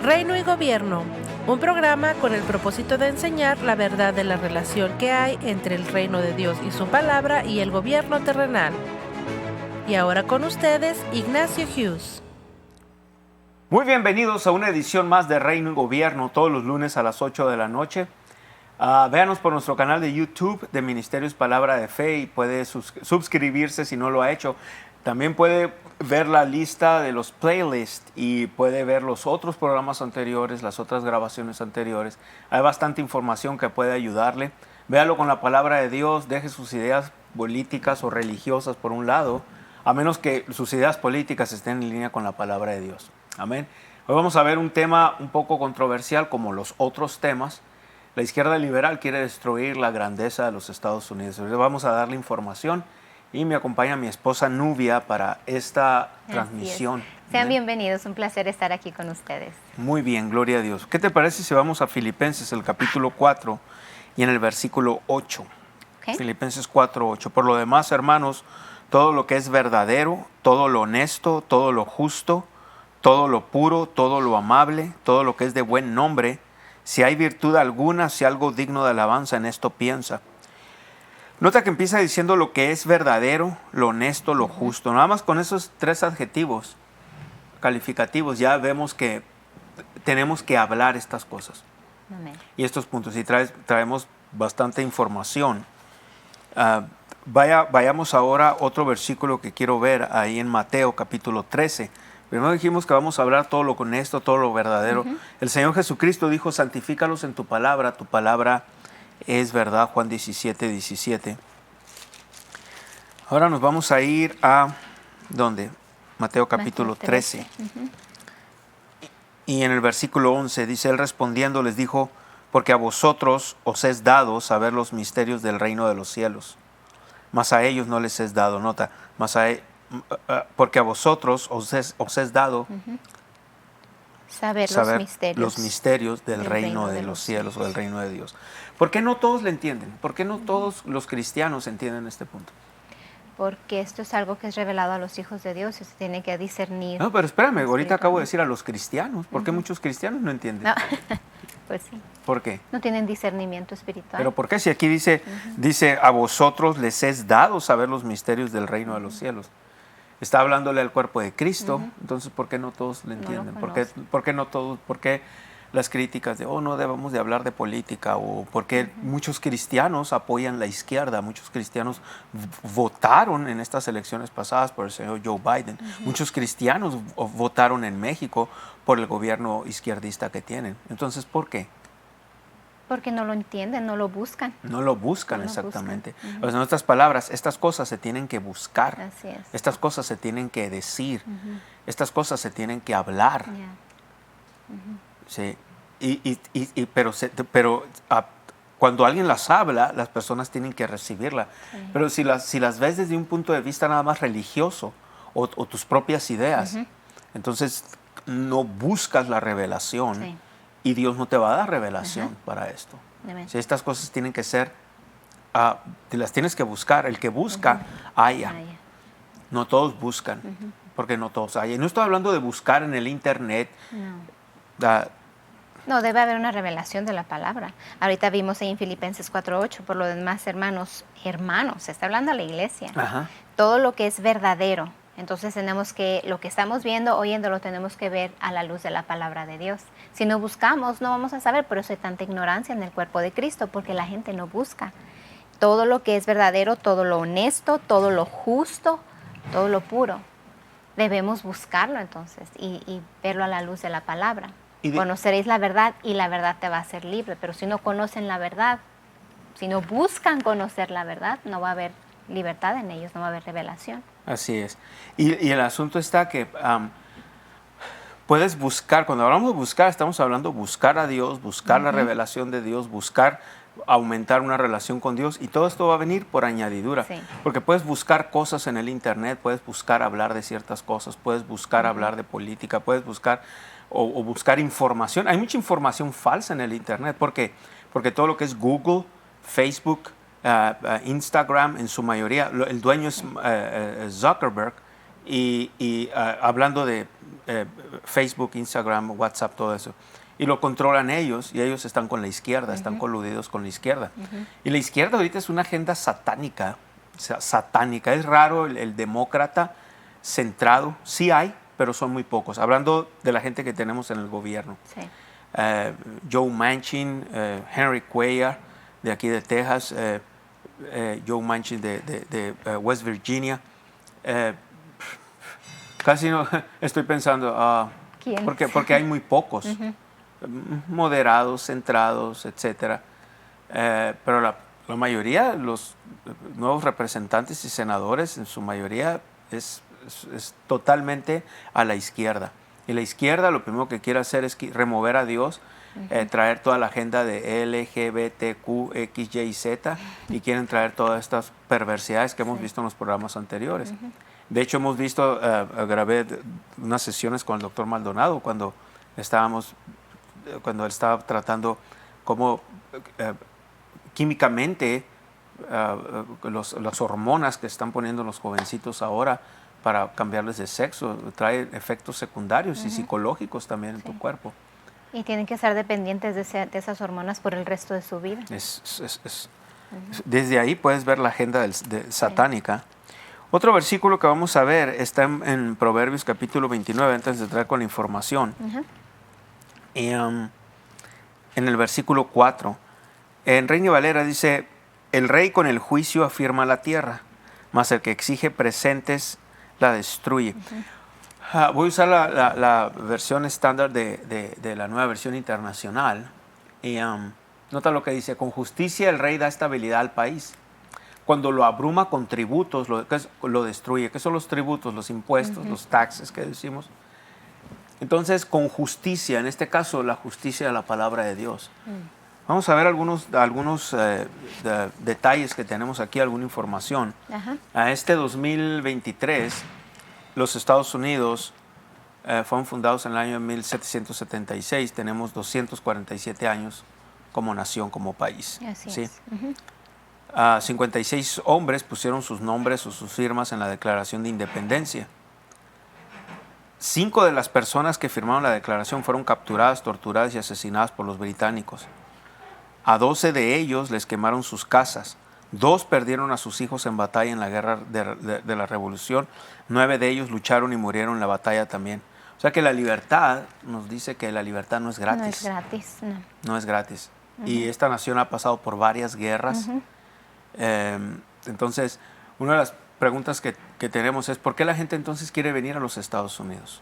Reino y Gobierno, un programa con el propósito de enseñar la verdad de la relación que hay entre el reino de Dios y su palabra y el gobierno terrenal. Y ahora con ustedes, Ignacio Hughes. Muy bienvenidos a una edición más de Reino y Gobierno, todos los lunes a las 8 de la noche. Véanos por nuestro canal de YouTube de Ministerios Palabra de Fe y puede suscribirse si no lo ha hecho. También puede ver la lista de los playlists y puede ver los otros programas anteriores, las otras grabaciones anteriores. Hay bastante información que puede ayudarle. Véalo con la palabra de Dios, deje sus ideas políticas o religiosas por un lado, a menos que sus ideas políticas estén en línea con la palabra de Dios. Amén. Hoy vamos a ver un tema un poco controversial como los otros temas. La izquierda liberal quiere destruir la grandeza de los Estados Unidos. Hoy vamos a darle información y me acompaña mi esposa Nubia para esta transmisión. Sean bienvenidos, un placer estar aquí con ustedes. Muy bien, gloria a Dios. ¿Qué te parece si vamos a Filipenses, el capítulo 4 y en el versículo 8? Okay. Filipenses 4, 8. Por lo demás, hermanos, todo lo que es verdadero, todo lo honesto, todo lo justo, todo lo puro, todo lo amable, todo lo que es de buen nombre, si hay virtud alguna, si algo digno de alabanza, en esto piensa. Nota que empieza diciendo lo que es verdadero, lo honesto, lo justo. Nada más con esos tres adjetivos calificativos ya vemos que tenemos que hablar estas cosas. Amén. Y estos puntos. Y traemos bastante información. Vayamos ahora a otro versículo que quiero ver ahí en Mateo capítulo 13. Primero dijimos que vamos a hablar todo lo honesto, todo lo verdadero. El Señor Jesucristo dijo, santifícalos en tu palabra es verdad, Juan 17, 17. Ahora nos vamos a ir a, ¿dónde? Mateo capítulo 13. Y en el versículo 11 dice, él respondiendo les dijo, porque a vosotros os es dado saber los misterios del reino de los cielos, mas a ellos no les es dado, nota, porque a vosotros os es dado saber los misterios del reino de los cielos o del reino de Dios. ¿Por qué no todos le entienden? ¿Por qué no todos los cristianos entienden este punto? Porque esto es algo que es revelado a los hijos de Dios y se tiene que discernir. No, pero espérame, ahorita acabo de decir a los cristianos. ¿Por qué muchos cristianos no entienden? No. Pues sí. ¿Por qué? No tienen discernimiento espiritual. ¿Pero por qué? Si aquí dice a vosotros les es dado saber los misterios del reino de los cielos. Está hablándole al cuerpo de Cristo, entonces ¿por qué no todos le entienden? ¿Por qué no todos? ¿Por qué las críticas de, no debemos de hablar de política? ¿O por qué muchos cristianos apoyan la izquierda? Muchos cristianos votaron en estas elecciones pasadas por el señor Joe Biden. Muchos cristianos votaron en México por el gobierno izquierdista que tienen. Entonces, ¿por qué? Porque no lo entienden, no lo buscan. No lo buscan, exactamente. Pues en otras palabras, estas cosas se tienen que buscar. Así es. Estas cosas se tienen que decir. Estas cosas se tienen que hablar. Sí. Pero cuando alguien las habla, las personas tienen que recibirla. Pero si las ves desde un punto de vista nada más religioso o tus propias ideas, entonces no buscas la revelación. Sí. Y Dios no te va a dar revelación para esto. Si estas cosas tienen que ser, te las tienes que buscar. El que busca, halla. No todos buscan, porque no todos hallan. No estoy hablando de buscar en el internet. No, debe haber una revelación de la palabra. Ahorita vimos ahí en Filipenses 4:8, por lo demás, hermanos, se está hablando a la iglesia. Todo lo que es verdadero. Entonces tenemos que, lo que estamos viendo, oyendo, lo tenemos que ver a la luz de la palabra de Dios. Si no buscamos, no vamos a saber, por eso hay tanta ignorancia en el cuerpo de Cristo, porque la gente no busca. Todo lo que es verdadero, todo lo honesto, todo lo justo, todo lo puro. Debemos buscarlo entonces y verlo a la luz de la palabra. Conoceréis la verdad y la verdad te va a hacer libre, pero si no conocen la verdad, si no buscan conocer la verdad, no va a haber libertad en ellos, no va a haber revelación. Así es. Y el asunto está que puedes buscar, cuando hablamos de buscar, estamos hablando de buscar a Dios, buscar la revelación de Dios, buscar aumentar una relación con Dios, y todo esto va a venir por añadidura. Sí. Porque puedes buscar cosas en el internet, puedes buscar hablar de ciertas cosas, puedes buscar hablar de política, puedes buscar o buscar información. Hay mucha información falsa en el internet. ¿Por qué? Porque todo lo que es Google, Facebook, Instagram, en su mayoría, el dueño es Zuckerberg, hablando de Facebook, Instagram, WhatsApp, todo eso. Y lo controlan ellos, y ellos están con la izquierda, están coludidos con la izquierda. Y la izquierda ahorita es una agenda satánica, satánica. Es raro el demócrata centrado, sí hay, pero son muy pocos. Hablando de la gente que tenemos en el gobierno. Sí. Joe Manchin, Henry Cuellar, de aquí de Texas, Joe Manchin de West Virginia. Casi no estoy pensando, ¿quién? Porque hay muy pocos. Moderados, centrados, etcétera. Pero la mayoría, los nuevos representantes y senadores, en su mayoría, es totalmente a la izquierda. Y la izquierda lo primero que quiere hacer es remover a Dios, traer toda la agenda de LGBTQ, X, Y, Z, y quieren traer todas estas perversidades que hemos visto en los programas anteriores. De hecho, hemos visto, grabé unas sesiones con el doctor Maldonado cuando él estaba tratando cómo químicamente las hormonas que están poniendo los jovencitos ahora para cambiarles de sexo trae efectos secundarios y psicológicos también en tu cuerpo. Y tienen que estar dependientes de esas hormonas por el resto de su vida. Desde ahí puedes ver la agenda satánica. Otro versículo que vamos a ver está en Proverbios capítulo 29, antes de entrar con la información. Y, en el versículo 4, en Reina Valera dice, el rey con el juicio afirma la tierra, mas el que exige presentes la destruye. Voy a usar la versión estándar de la nueva versión internacional. Y nota lo que dice, con justicia el rey da estabilidad al país. Cuando lo abruma con tributos, lo destruye. ¿Qué son los tributos? Los impuestos, los taxes que decimos. Entonces, con justicia, en este caso, la justicia de la palabra de Dios. Vamos a ver algunos detalles que tenemos aquí, alguna información. A este 2023, los Estados Unidos fueron fundados en el año 1776. Tenemos 247 años como nación, como país. Así es. 56 hombres pusieron sus nombres o sus firmas en la Declaración de Independencia. 5 de las personas que firmaron la declaración fueron capturadas, torturadas y asesinadas por los británicos. A 12 de ellos les quemaron sus casas. 2 perdieron a sus hijos en batalla en la guerra de la Revolución. 9 de ellos lucharon y murieron en la batalla también. O sea que la libertad, nos dice que la libertad no es gratis. No es gratis, no. No es gratis. Y esta nación ha pasado por varias guerras. Entonces, una de las preguntas que tenemos es, ¿por qué la gente entonces quiere venir a los Estados Unidos?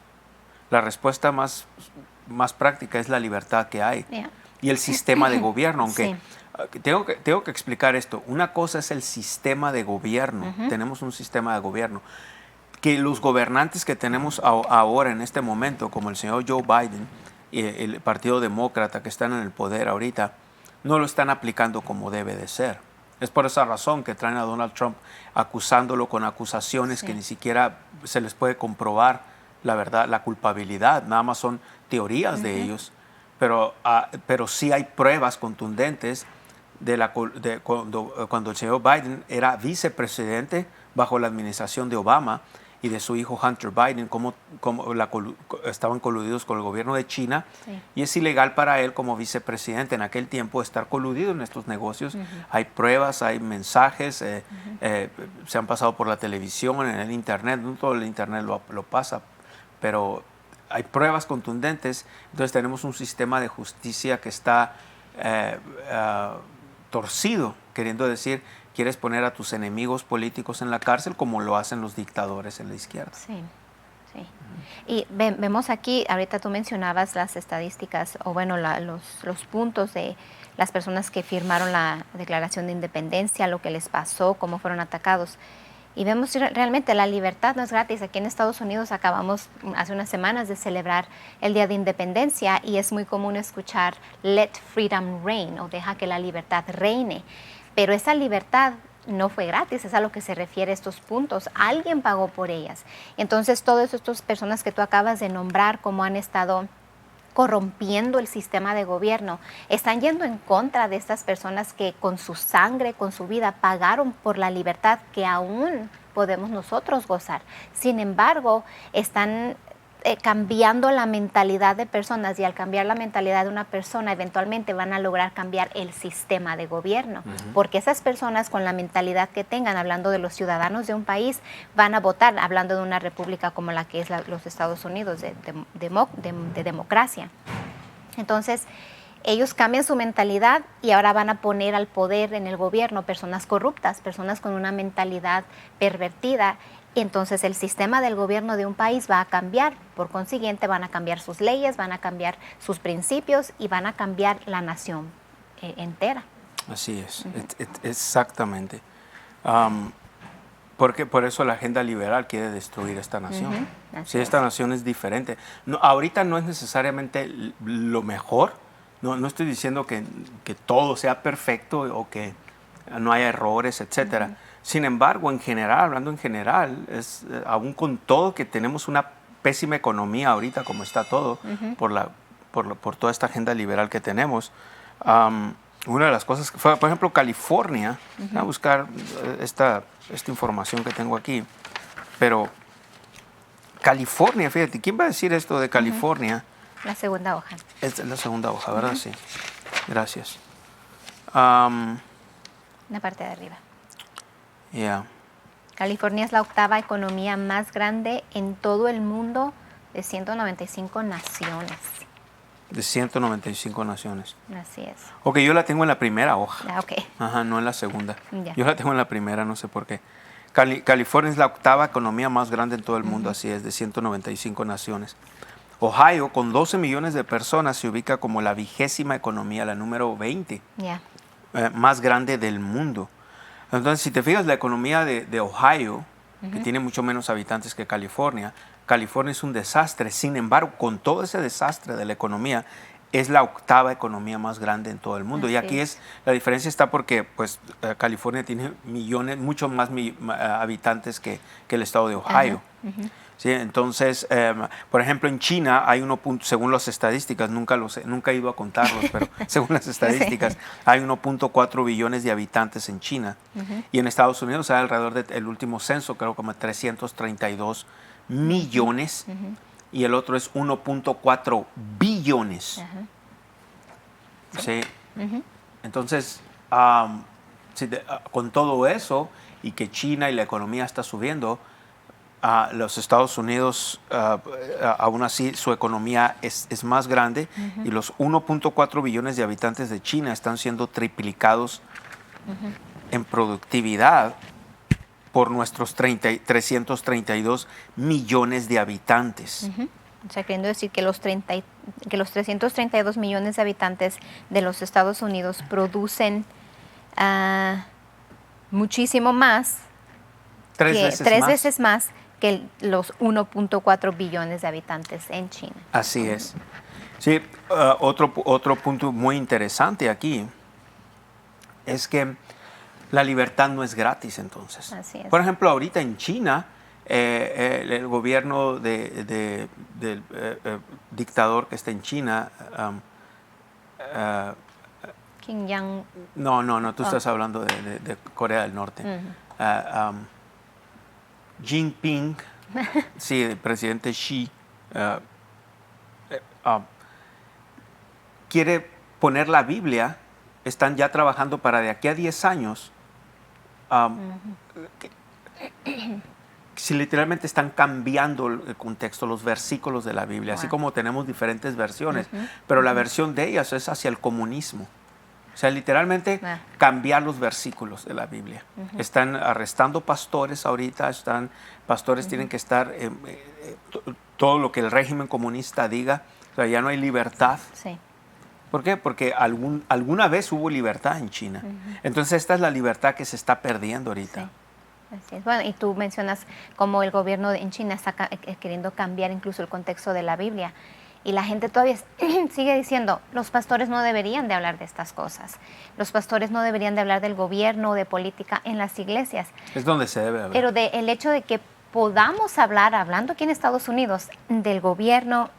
La respuesta más práctica es la libertad que hay y el sistema de gobierno, aunque tengo que explicar esto. Una cosa es el sistema de gobierno, tenemos un sistema de gobierno, que los gobernantes que tenemos ahora en este momento, como el señor Joe Biden y el Partido Demócrata que están en el poder ahorita, no lo están aplicando como debe de ser. Es por esa razón que traen a Donald Trump acusándolo con acusaciones que ni siquiera se les puede comprobar la verdad, la culpabilidad. Nada más son teorías de ellos, pero sí hay pruebas contundentes cuando el señor Biden era vicepresidente bajo la administración de Obama y de su hijo Hunter Biden, cómo estaban coludidos con el gobierno de China, y es ilegal para él como vicepresidente en aquel tiempo estar coludido en estos negocios. Hay pruebas, hay mensajes, se han pasado por la televisión, en el internet, no todo el internet lo pasa, pero hay pruebas contundentes. Entonces tenemos un sistema de justicia que está torcido, queriendo decir, quieres poner a tus enemigos políticos en la cárcel como lo hacen los dictadores en la izquierda. Sí. Y vemos aquí, ahorita tú mencionabas las estadísticas, o bueno, los puntos de las personas que firmaron la Declaración de Independencia, lo que les pasó, cómo fueron atacados. Y vemos realmente la libertad no es gratis. Aquí en Estados Unidos acabamos hace unas semanas de celebrar el Día de Independencia y es muy común escuchar "Let freedom reign" o "deja que la libertad reine". Pero esa libertad no fue gratis, es a lo que se refiere estos puntos. Alguien pagó por ellas. Entonces, todas estas personas que tú acabas de nombrar, como han estado corrompiendo el sistema de gobierno. Están yendo en contra de estas personas que con su sangre, con su vida, pagaron por la libertad que aún podemos nosotros gozar. Sin embargo, están cambiando la mentalidad de personas, y al cambiar la mentalidad de una persona eventualmente van a lograr cambiar el sistema de gobierno, porque esas personas con la mentalidad que tengan, hablando de los ciudadanos de un país, van a votar, hablando de una república como la que es los Estados Unidos, de democracia. Entonces ellos cambian su mentalidad y ahora van a poner al poder en el gobierno personas corruptas, personas con una mentalidad pervertida. Entonces el sistema del gobierno de un país va a cambiar, por consiguiente van a cambiar sus leyes, van a cambiar sus principios y van a cambiar la nación entera. Así es, exactamente. Porque por eso la agenda liberal quiere destruir esta nación. Si esta nación es diferente. No, ahorita no es necesariamente lo mejor, no estoy diciendo que todo sea perfecto o que no haya errores, etcétera. Sin embargo, en general, hablando en general, aún con todo que tenemos una pésima economía ahorita como está todo, por toda esta agenda liberal que tenemos, una de las cosas que fue, por ejemplo, California, voy a buscar esta información que tengo aquí, pero California, fíjate, ¿quién va a decir esto de California? La segunda hoja. Es la segunda hoja, ¿verdad? Sí. Gracias. La parte de arriba. Yeah. California es la octava economía más grande en todo el mundo, de 195 naciones. De 195 naciones. Así es. Ok, yo la tengo en la primera hoja. Ah, ok. Ajá, no en la segunda. Ya. Yo la tengo en la primera, no sé por qué. California es la octava economía más grande en todo el mundo, así es, de 195 naciones. Ohio, con 12 millones de personas, se ubica como la 20ª economía, la número 20, más grande del mundo. Entonces, si te fijas, la economía de Ohio, que tiene mucho menos habitantes que California es un desastre. Sin embargo, con todo ese desastre de la economía, es la octava economía más grande en todo el mundo. Y aquí la diferencia está porque pues, California tiene muchos más habitantes que el estado de Ohio. ¿Sí? Entonces, por ejemplo, en China hay según las estadísticas, nunca he ido a contarlos, pero según las estadísticas, hay 1.4 billones de habitantes en China. Y en Estados Unidos hay alrededor del último censo, creo como 332 millones, y el otro es 1.4 billones. ¿Sí? Entonces, con todo eso, y que China y la economía está subiendo, los Estados Unidos, aún así, su economía es más grande y los 1.4 billones de habitantes de China están siendo triplicados en productividad por nuestros 332 millones de habitantes. O sea, queriendo decir que los 332 millones de habitantes de los Estados Unidos producen muchísimo más, tres veces más que los 1.4 billones de habitantes en China. Así es. Sí, otro punto muy interesante aquí es que la libertad no es gratis, entonces. Así es. Por ejemplo, ahorita en China, el gobierno del dictador que está en China, Kim Jong. No, tú estás hablando de Corea del Norte. Jinping, sí, el presidente Xi, quiere poner la Biblia, están ya trabajando para de aquí a 10 años, si literalmente están cambiando el contexto, los versículos de la Biblia, así como tenemos diferentes versiones, pero la versión de ellas es hacia el comunismo. O sea, literalmente cambiar los versículos de la Biblia. Están arrestando pastores ahorita, pastores tienen que estar, todo lo que el régimen comunista diga, o sea, ya no hay libertad. Sí. ¿Por qué? Porque alguna vez hubo libertad en China. Entonces esta es la libertad que se está perdiendo ahorita. Sí. Así es. Bueno, y tú mencionas cómo el gobierno en China está queriendo cambiar incluso el contexto de la Biblia. Y la gente todavía sigue diciendo, los pastores no deberían de hablar de estas cosas. Los pastores no deberían de hablar del gobierno o de política en las iglesias. Es donde se debe hablar. Pero el hecho de que podamos hablar, hablando aquí en Estados Unidos, del gobierno,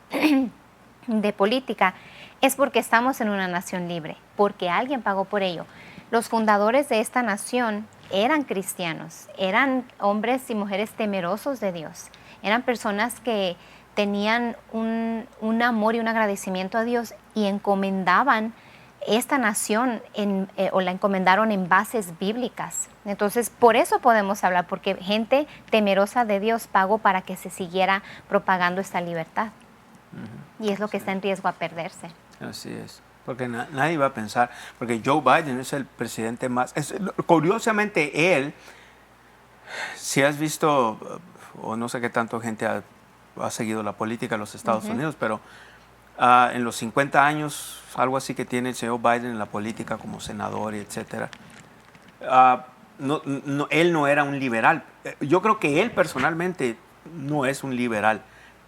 de política, es porque estamos en una nación libre, porque alguien pagó por ello. Los fundadores de esta nación eran cristianos, eran hombres y mujeres temerosos de Dios, eran personas que tenían un amor y un agradecimiento a Dios y encomendaban esta nación o la encomendaron en bases bíblicas. Entonces, por eso podemos hablar, porque gente temerosa de Dios pagó para que se siguiera propagando esta libertad. Y es lo que está en riesgo a perderse. Así es. Porque nadie va a pensar, porque Joe Biden es el presidente más... curiosamente, él, si has visto, o no sé qué tanto gente ha seguido la política de los Estados Unidos, pero en los 50 años, algo así que tiene el señor Biden en la política como senador y etcétera, él no era un liberal. Yo creo que él personalmente no es un liberal,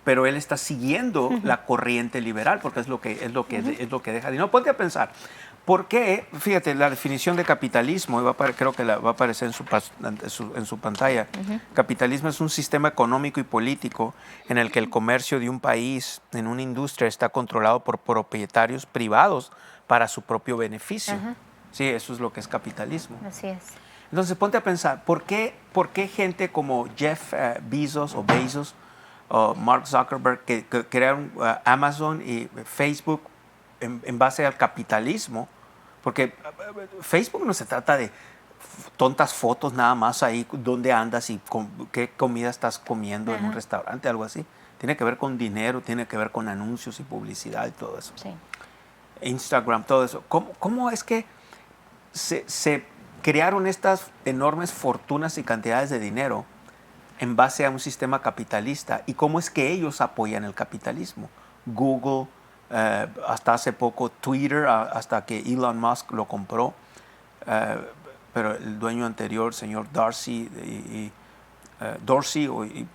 pero él está siguiendo la corriente liberal porque es lo que deja. Y no, ponte a pensar, ¿por qué? Fíjate, la definición de capitalismo, creo que va a aparecer en su pantalla. Capitalismo es un sistema económico y político en el que el comercio de un país en una industria está controlado por propietarios privados para su propio beneficio. Sí, eso es lo que es capitalismo. Así es. Entonces, ponte a pensar, ¿por qué gente como Jeff Bezos o Mark Zuckerberg que crearon Amazon y Facebook en base al capitalismo? Porque Facebook no se trata de tontas fotos nada más ahí, dónde andas y qué comida estás comiendo en un restaurante, algo así. Tiene que ver con dinero, tiene que ver con anuncios y publicidad y todo eso. Sí. Instagram, todo eso. ¿Cómo es que se crearon estas enormes fortunas y cantidades de dinero en base a un sistema capitalista? ¿Y cómo es que ellos apoyan el capitalismo? Google, hasta hace poco Twitter, hasta que Elon Musk lo compró, pero el dueño anterior, señor Dorsey,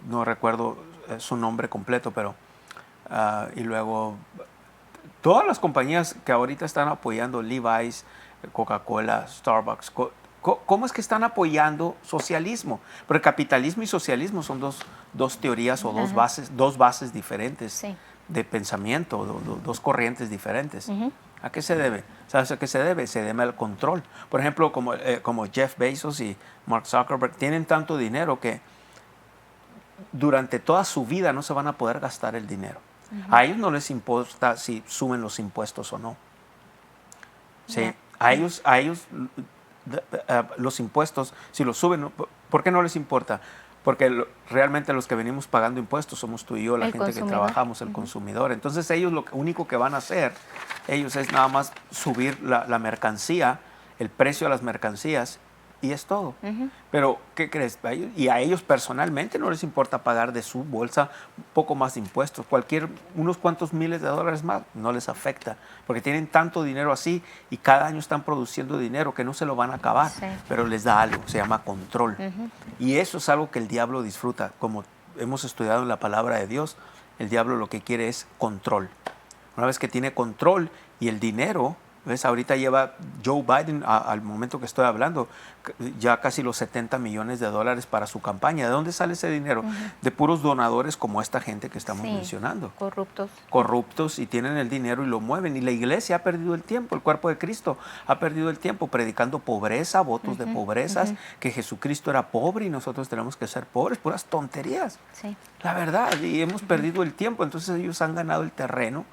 no recuerdo su nombre completo, pero y luego todas las compañías que ahorita están apoyando, Levi's, Coca-Cola, Starbucks, ¿cómo es que están apoyando socialismo? Porque capitalismo y socialismo son dos teorías o dos bases diferentes de pensamiento, dos corrientes diferentes. ¿A qué se debe? ¿Sabes a qué se debe? Se debe al control. Por ejemplo, como Jeff Bezos y Mark Zuckerberg tienen tanto dinero que durante toda su vida no se van a poder gastar el dinero. A ellos no les importa si suben los impuestos o no. Sí, a ellos los impuestos, si los suben, ¿por qué no les importa? Porque realmente los que venimos pagando impuestos somos tú y yo, la gente que trabajamos, el consumidor. Entonces ellos lo único que van a hacer, ellos es nada más subir la mercancía, el precio de las mercancías, y es todo. Pero, ¿qué crees? Y a ellos personalmente no les importa pagar de su bolsa un poco más de impuestos. Unos cuantos miles de dólares más no les afecta, porque tienen tanto dinero así y cada año están produciendo dinero que no se lo van a acabar, pero les da algo, se llama control. Y eso es algo que el diablo disfruta. Como hemos estudiado en la palabra de Dios, el diablo lo que quiere es control. Una vez que tiene control y el dinero... ¿Ves? Ahorita lleva Joe Biden, al momento que estoy hablando, ya casi los $70 millones para su campaña. ¿De dónde sale ese dinero? De puros donadores como esta gente que estamos mencionando. Corruptos y tienen el dinero y lo mueven. Y la iglesia ha perdido el tiempo, el cuerpo de Cristo ha perdido el tiempo predicando pobreza, votos de pobrezas, que Jesucristo era pobre y nosotros tenemos que ser pobres, puras tonterías. La verdad, y hemos perdido el tiempo. Entonces ellos han ganado el terreno.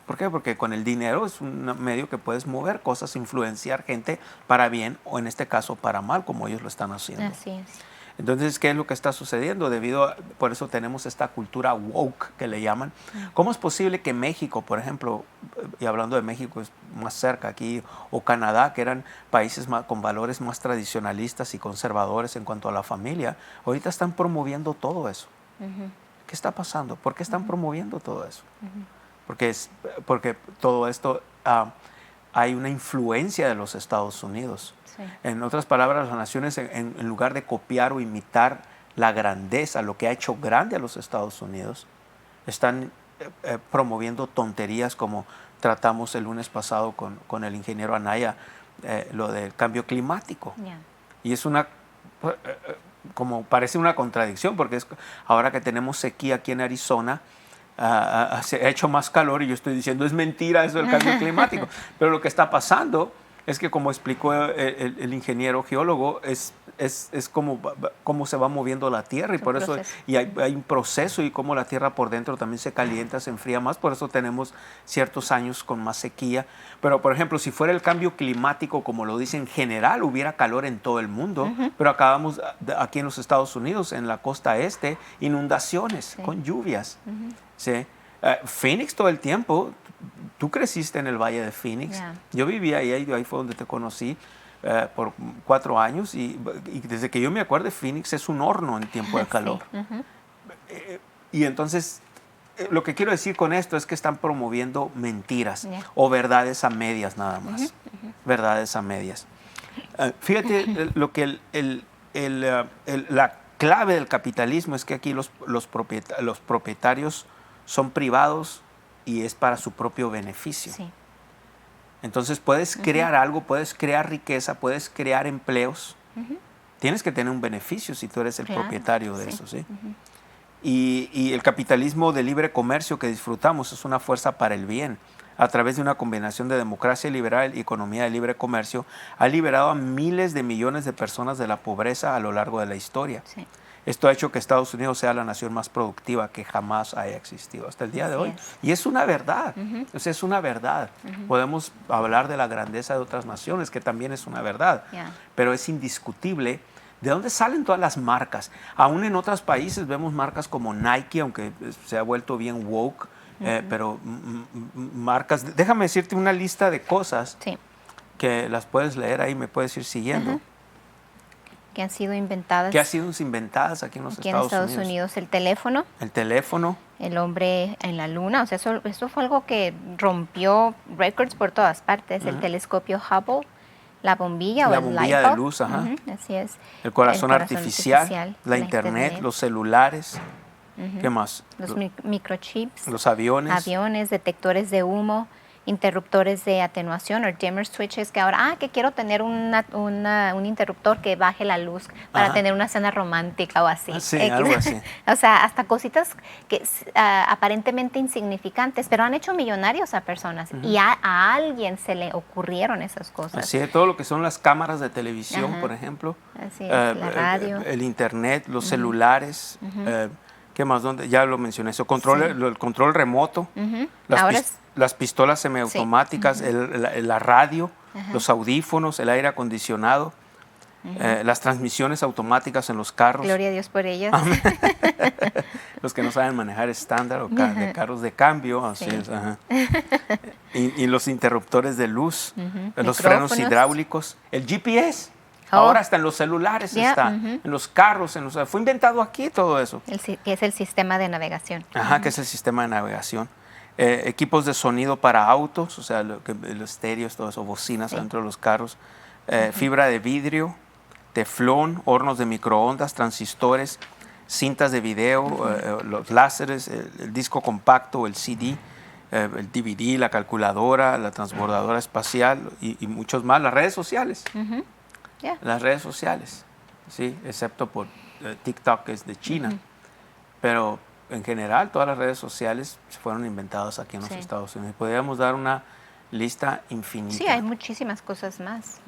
¿Por qué? Porque con el dinero es un medio que puedes mover cosas, influenciar gente para bien o en este caso para mal, como ellos lo están haciendo. Así es. Entonces, ¿qué es lo que está sucediendo? Por eso tenemos esta cultura woke que le llaman. ¿Cómo es posible que México, por ejemplo, y hablando de México es más cerca aquí, o Canadá, que eran países con valores más tradicionalistas y conservadores en cuanto a la familia, ahorita están promoviendo todo eso? ¿Qué está pasando? ¿Por qué están promoviendo todo eso? Porque todo esto hay una influencia de los Estados Unidos. En otras palabras, las naciones en lugar de copiar o imitar la grandeza, lo que ha hecho grande a los Estados Unidos, están promoviendo tonterías como tratamos el lunes pasado con el ingeniero Anaya, lo del cambio climático. Y es como parece una contradicción, porque ahora que tenemos sequía aquí en Arizona, se ha hecho más calor y yo estoy diciendo es mentira eso del cambio climático. Pero lo que está pasando es que, como explicó el ingeniero geólogo, es cómo se va moviendo la Tierra y por eso hay un proceso y cómo la Tierra por dentro también se calienta, se enfría más, por eso tenemos ciertos años con más sequía. Pero, por ejemplo, si fuera el cambio climático, como lo dicen en general, hubiera calor en todo el mundo, pero acabamos aquí en los Estados Unidos, en la costa este, inundaciones con lluvias. ¿Sí? Phoenix todo el tiempo. Tú creciste en el Valle de Phoenix. Yo vivía ahí fue donde te conocí por 4 años y desde que yo me acuerdo, Phoenix es un horno en tiempo de calor. Y entonces, lo que quiero decir con esto es que están promoviendo mentiras o verdades a medias nada más. Verdades a medias. Fíjate lo que la clave del capitalismo es que aquí los propietarios son privados y es para su propio beneficio. Sí. Entonces puedes crear algo, puedes crear riqueza, puedes crear empleos. Tienes que tener un beneficio si tú eres el propietario de eso. ¿Sí? Y el capitalismo de libre comercio que disfrutamos es una fuerza para el bien. A través de una combinación de democracia liberal y economía de libre comercio, ha liberado a miles de millones de personas de la pobreza a lo largo de la historia. Sí. Esto ha hecho que Estados Unidos sea la nación más productiva que jamás haya existido hasta el día de hoy. Y es una verdad, o sea, es una verdad. Podemos hablar de la grandeza de otras naciones, que también es una verdad, pero es indiscutible. ¿De dónde salen todas las marcas? Aún en otros países vemos marcas como Nike, aunque se ha vuelto bien woke, pero marcas... Déjame decirte una lista de cosas que las puedes leer ahí, me puedes ir siguiendo. Que han sido inventadas. Que han sido inventadas aquí en los Estados Unidos. El teléfono. El teléfono. El hombre en la luna. O sea, eso fue algo que rompió récords por todas partes. El telescopio Hubble, la bombilla la bombilla de luz, así es. El corazón artificial, la internet, los celulares. ¿Qué más? Los microchips. Los aviones. Aviones, detectores de humo, interruptores de atenuación o dimmer switches, que ahora, que quiero tener un interruptor que baje la luz para tener una cena romántica o así. Sí, algo así. O sea, hasta cositas que aparentemente insignificantes, pero han hecho millonarios a personas y a alguien se le ocurrieron esas cosas. Así es, todo lo que son las cámaras de televisión, por ejemplo. Así es, la radio. El internet, los celulares. ¿Qué más? Ya lo mencioné. El control remoto. Las pistolas semiautomáticas, la radio, los audífonos, el aire acondicionado, las transmisiones automáticas en los carros. Gloria a Dios por ellas. Los que no saben manejar estándar o de carros de cambio, así es. Y los interruptores de luz, los frenos hidráulicos, el GPS. Ahora hasta en los celulares está, en los carros, fue inventado aquí todo eso. Que es el sistema de navegación. Que es el sistema de navegación. Equipos de sonido para autos, o sea, los estéreos, todo eso, bocinas dentro de los carros, fibra de vidrio, teflón, hornos de microondas, transistores, cintas de video, los láseres, el disco compacto, el CD, el DVD, la calculadora, la transbordadora espacial y muchos más, las redes sociales. Las redes sociales, sí, excepto por TikTok, que es de China, pero en general todas las redes sociales fueron inventadas aquí en los Estados Unidos. Podríamos dar una lista infinita. Sí, hay muchísimas cosas más.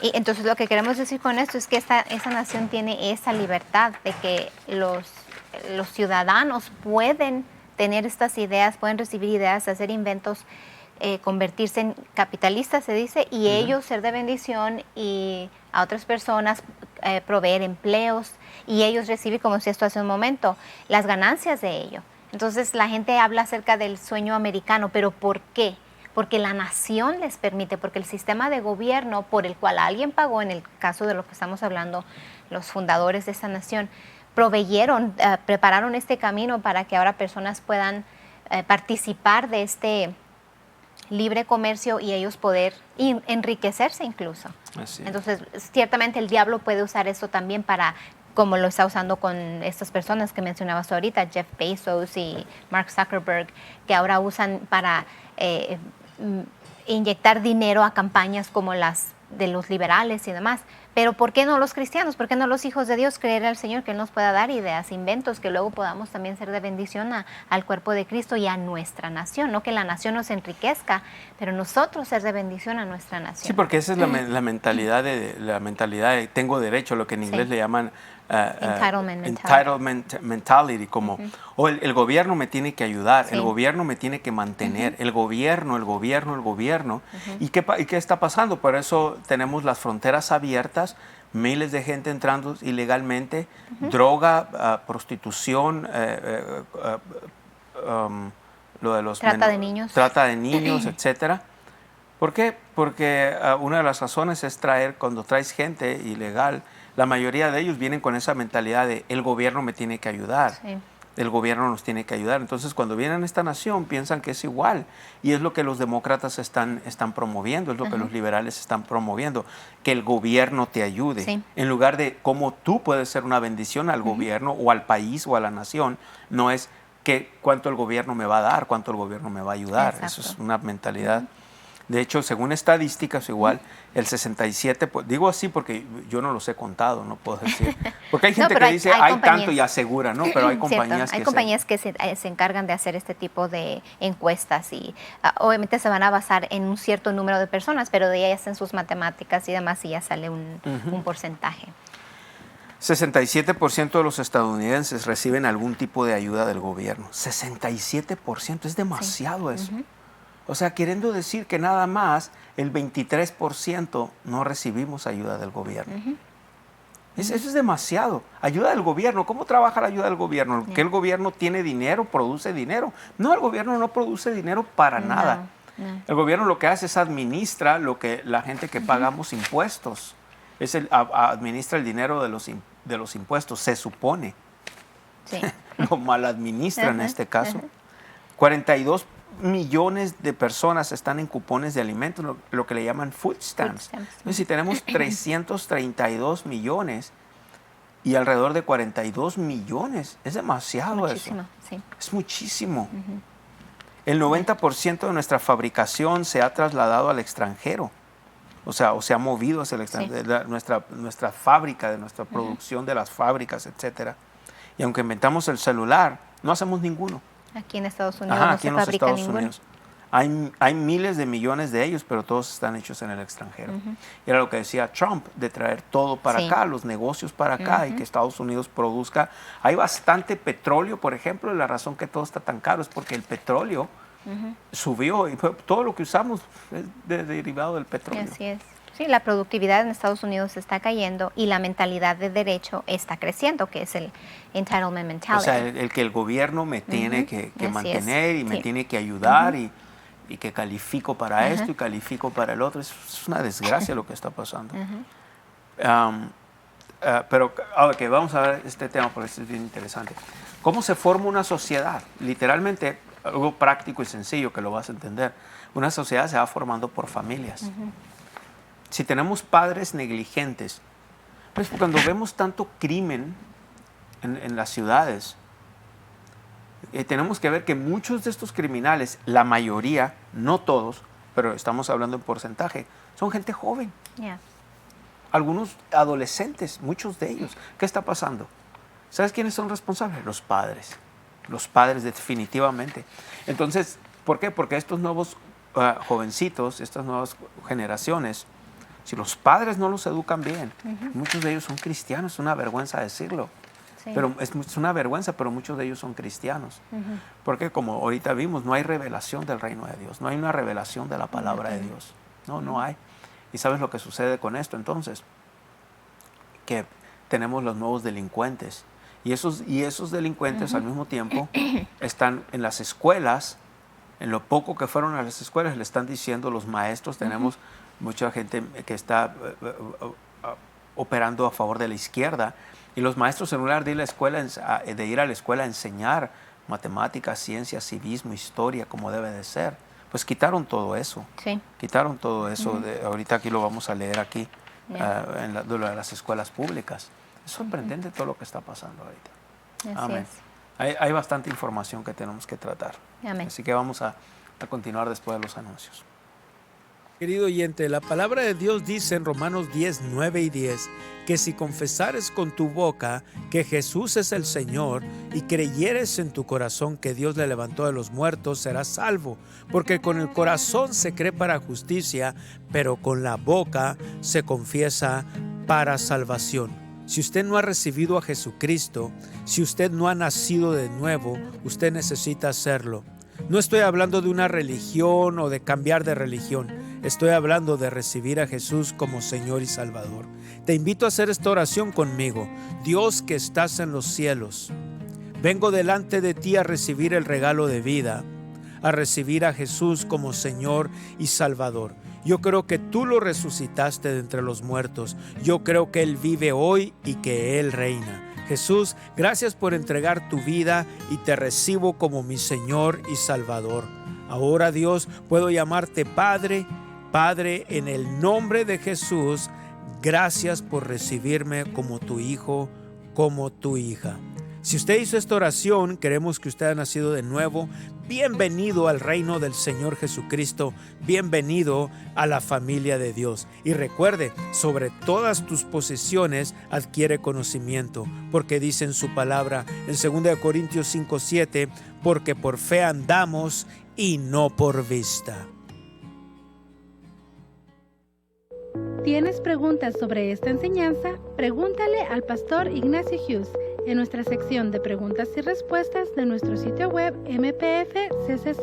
Y entonces lo que queremos decir con esto es que esa nación tiene esa libertad de que los ciudadanos pueden tener estas ideas, pueden recibir ideas, hacer inventos, convertirse en capitalistas, se dice, y ellos ser de bendición y a otras personas proveer empleos y ellos recibir, como decía esto hace un momento, las ganancias de ello. Entonces la gente habla acerca del sueño americano, pero ¿por qué? Porque la nación les permite, porque el sistema de gobierno por el cual alguien pagó, en el caso de lo que estamos hablando, los fundadores de esta nación, prepararon este camino para que ahora personas puedan participar de este libre comercio y ellos poder enriquecerse incluso. Así es. Entonces, ciertamente el diablo puede usar esto también para, como lo está usando con estas personas que mencionabas ahorita, Jeff Bezos y Mark Zuckerberg, que ahora usan para inyectar dinero a campañas como las de los liberales y demás. Pero ¿por qué no los cristianos? ¿Por qué no los hijos de Dios creer al Señor que Él nos pueda dar ideas, inventos, que luego podamos también ser de bendición al cuerpo de Cristo y a nuestra nación? No que la nación nos enriquezca, pero nosotros ser de bendición a nuestra nación. Sí, porque esa es la mentalidad de tengo derecho, lo que en inglés le llaman entitlement mentality, como el gobierno me tiene que ayudar, el gobierno me tiene que mantener, el gobierno. ¿Y qué está pasando? Por eso tenemos las fronteras abiertas, miles de gente entrando ilegalmente, droga, prostitución, lo de los trata de niños, etcétera. ¿Por qué? Porque una de las razones es cuando traes gente ilegal, la mayoría de ellos vienen con esa mentalidad de el gobierno me tiene que ayudar, el gobierno nos tiene que ayudar. Entonces cuando vienen a esta nación piensan que es igual y es lo que los demócratas están promoviendo, es lo que los liberales están promoviendo, que el gobierno te ayude. En lugar de cómo tú puedes ser una bendición al gobierno o al país o a la nación, no es cuánto el gobierno me va a dar, cuánto el gobierno me va a ayudar. Exacto. Eso es una mentalidad. De hecho, según estadísticas, igual, el 67, digo así porque yo no los he contado, no puedo decir. Porque hay gente que dice, hay tanto y asegura, ¿no? Pero hay compañías que se encargan de hacer este tipo de encuestas y obviamente se van a basar en un cierto número de personas, pero de ahí hacen sus matemáticas y demás y ya sale un porcentaje. 67% de los estadounidenses reciben algún tipo de ayuda del gobierno. 67%, es demasiado eso. O sea, queriendo decir que nada más el 23% no recibimos ayuda del gobierno. Eso es demasiado. Ayuda del gobierno. ¿Cómo trabaja la ayuda del gobierno? ¿Que el gobierno tiene dinero, produce dinero? No, el gobierno no produce dinero para nada. El gobierno lo que hace es administra lo que la gente que pagamos impuestos. Administra el dinero de los impuestos, se supone. Sí. Lo mal administra en este caso. 42 millones de personas están en cupones de alimentos, lo que le llaman food stamps. Entonces, si tenemos 332 millones y alrededor de 42 millones, es demasiado muchísimo, eso. Sí. Es muchísimo. El 90% de nuestra fabricación se ha trasladado al extranjero. O se ha movido hacia el extranjero, nuestra fábrica, de nuestra producción de las fábricas, etcétera. Y aunque inventamos el celular, no hacemos ninguno. Aquí en Estados Unidos no se fabrica ninguno. Hay miles de millones de ellos, pero todos están hechos en el extranjero. Y era lo que decía Trump, de traer todo para acá, los negocios para acá, y que Estados Unidos produzca. Hay bastante petróleo, por ejemplo, y la razón que todo está tan caro es porque el petróleo subió, y todo lo que usamos es derivado del petróleo. Así es. Sí, la productividad en Estados Unidos está cayendo y la mentalidad de derecho está creciendo, que es el entitlement mentality. O sea, el que el gobierno me tiene que mantener y me tiene que ayudar y que califico para esto y califico para el otro. Es una desgracia lo que está pasando. Pero vamos a ver este tema porque este es bien interesante. ¿Cómo se forma una sociedad? Literalmente, algo práctico y sencillo que lo vas a entender. Una sociedad se va formando por familias. Si tenemos padres negligentes, pues cuando vemos tanto crimen en las ciudades, tenemos que ver que muchos de estos criminales, la mayoría, no todos, pero estamos hablando en porcentaje, son gente joven. Algunos adolescentes, muchos de ellos. ¿Qué está pasando? ¿Sabes quiénes son responsables? Los padres. Los padres definitivamente. Entonces, ¿por qué? Porque estos nuevos jovencitos, estas nuevas generaciones, si los padres no los educan bien, muchos de ellos son cristianos, es una vergüenza decirlo. Pero es una vergüenza, pero muchos de ellos son cristianos. Porque como ahorita vimos, no hay revelación del reino de Dios, no hay una revelación de la palabra de Dios. No hay. ¿Y sabes lo que sucede con esto entonces? Que tenemos los nuevos delincuentes. Y esos delincuentes al mismo tiempo están en las escuelas, en lo poco que fueron a las escuelas, le están diciendo los maestros, tenemos mucha gente que está operando a favor de la izquierda, y los maestros en lugar de ir a la escuela a enseñar matemáticas, ciencias, civismo, historia, como debe de ser, pues quitaron todo eso. Quitaron todo eso. Ahorita aquí lo vamos a leer aquí, en las escuelas públicas. Es sorprendente todo lo que está pasando ahorita. Amén. Hay bastante información que tenemos que tratar. Amén. Así que vamos a continuar después de los anuncios. Querido oyente, la palabra de Dios dice en Romanos 10, 9 y 10 que si confesares con tu boca que Jesús es el Señor y creyeres en tu corazón que Dios le levantó de los muertos, serás salvo. Porque con el corazón se cree para justicia, pero con la boca se confiesa para salvación. Si usted no ha recibido a Jesucristo, si usted no ha nacido de nuevo, usted necesita hacerlo. No estoy hablando de una religión o de cambiar de religión. Estoy hablando de recibir a Jesús como Señor y Salvador. Te invito a hacer esta oración conmigo. Dios que estás en los cielos, vengo delante de ti a recibir el regalo de vida, a recibir a Jesús como Señor y Salvador. Yo creo que tú lo resucitaste de entre los muertos. Yo creo que Él vive hoy y que Él reina. Jesús, gracias por entregar tu vida y te recibo como mi Señor y Salvador. Ahora, Dios, puedo llamarte Padre. Padre, en el nombre de Jesús, gracias por recibirme como tu hijo, como tu hija. Si usted hizo esta oración, queremos que usted haya nacido de nuevo. Bienvenido al reino del Señor Jesucristo. Bienvenido a la familia de Dios. Y recuerde, sobre todas tus posesiones adquiere conocimiento, porque dice en su palabra en 2 Corintios 5:7, porque por fe andamos y no por vista. ¿Tienes preguntas sobre esta enseñanza? Pregúntale al pastor Ignacio Hughes en nuestra sección de preguntas y respuestas de nuestro sitio web mpfccc.com.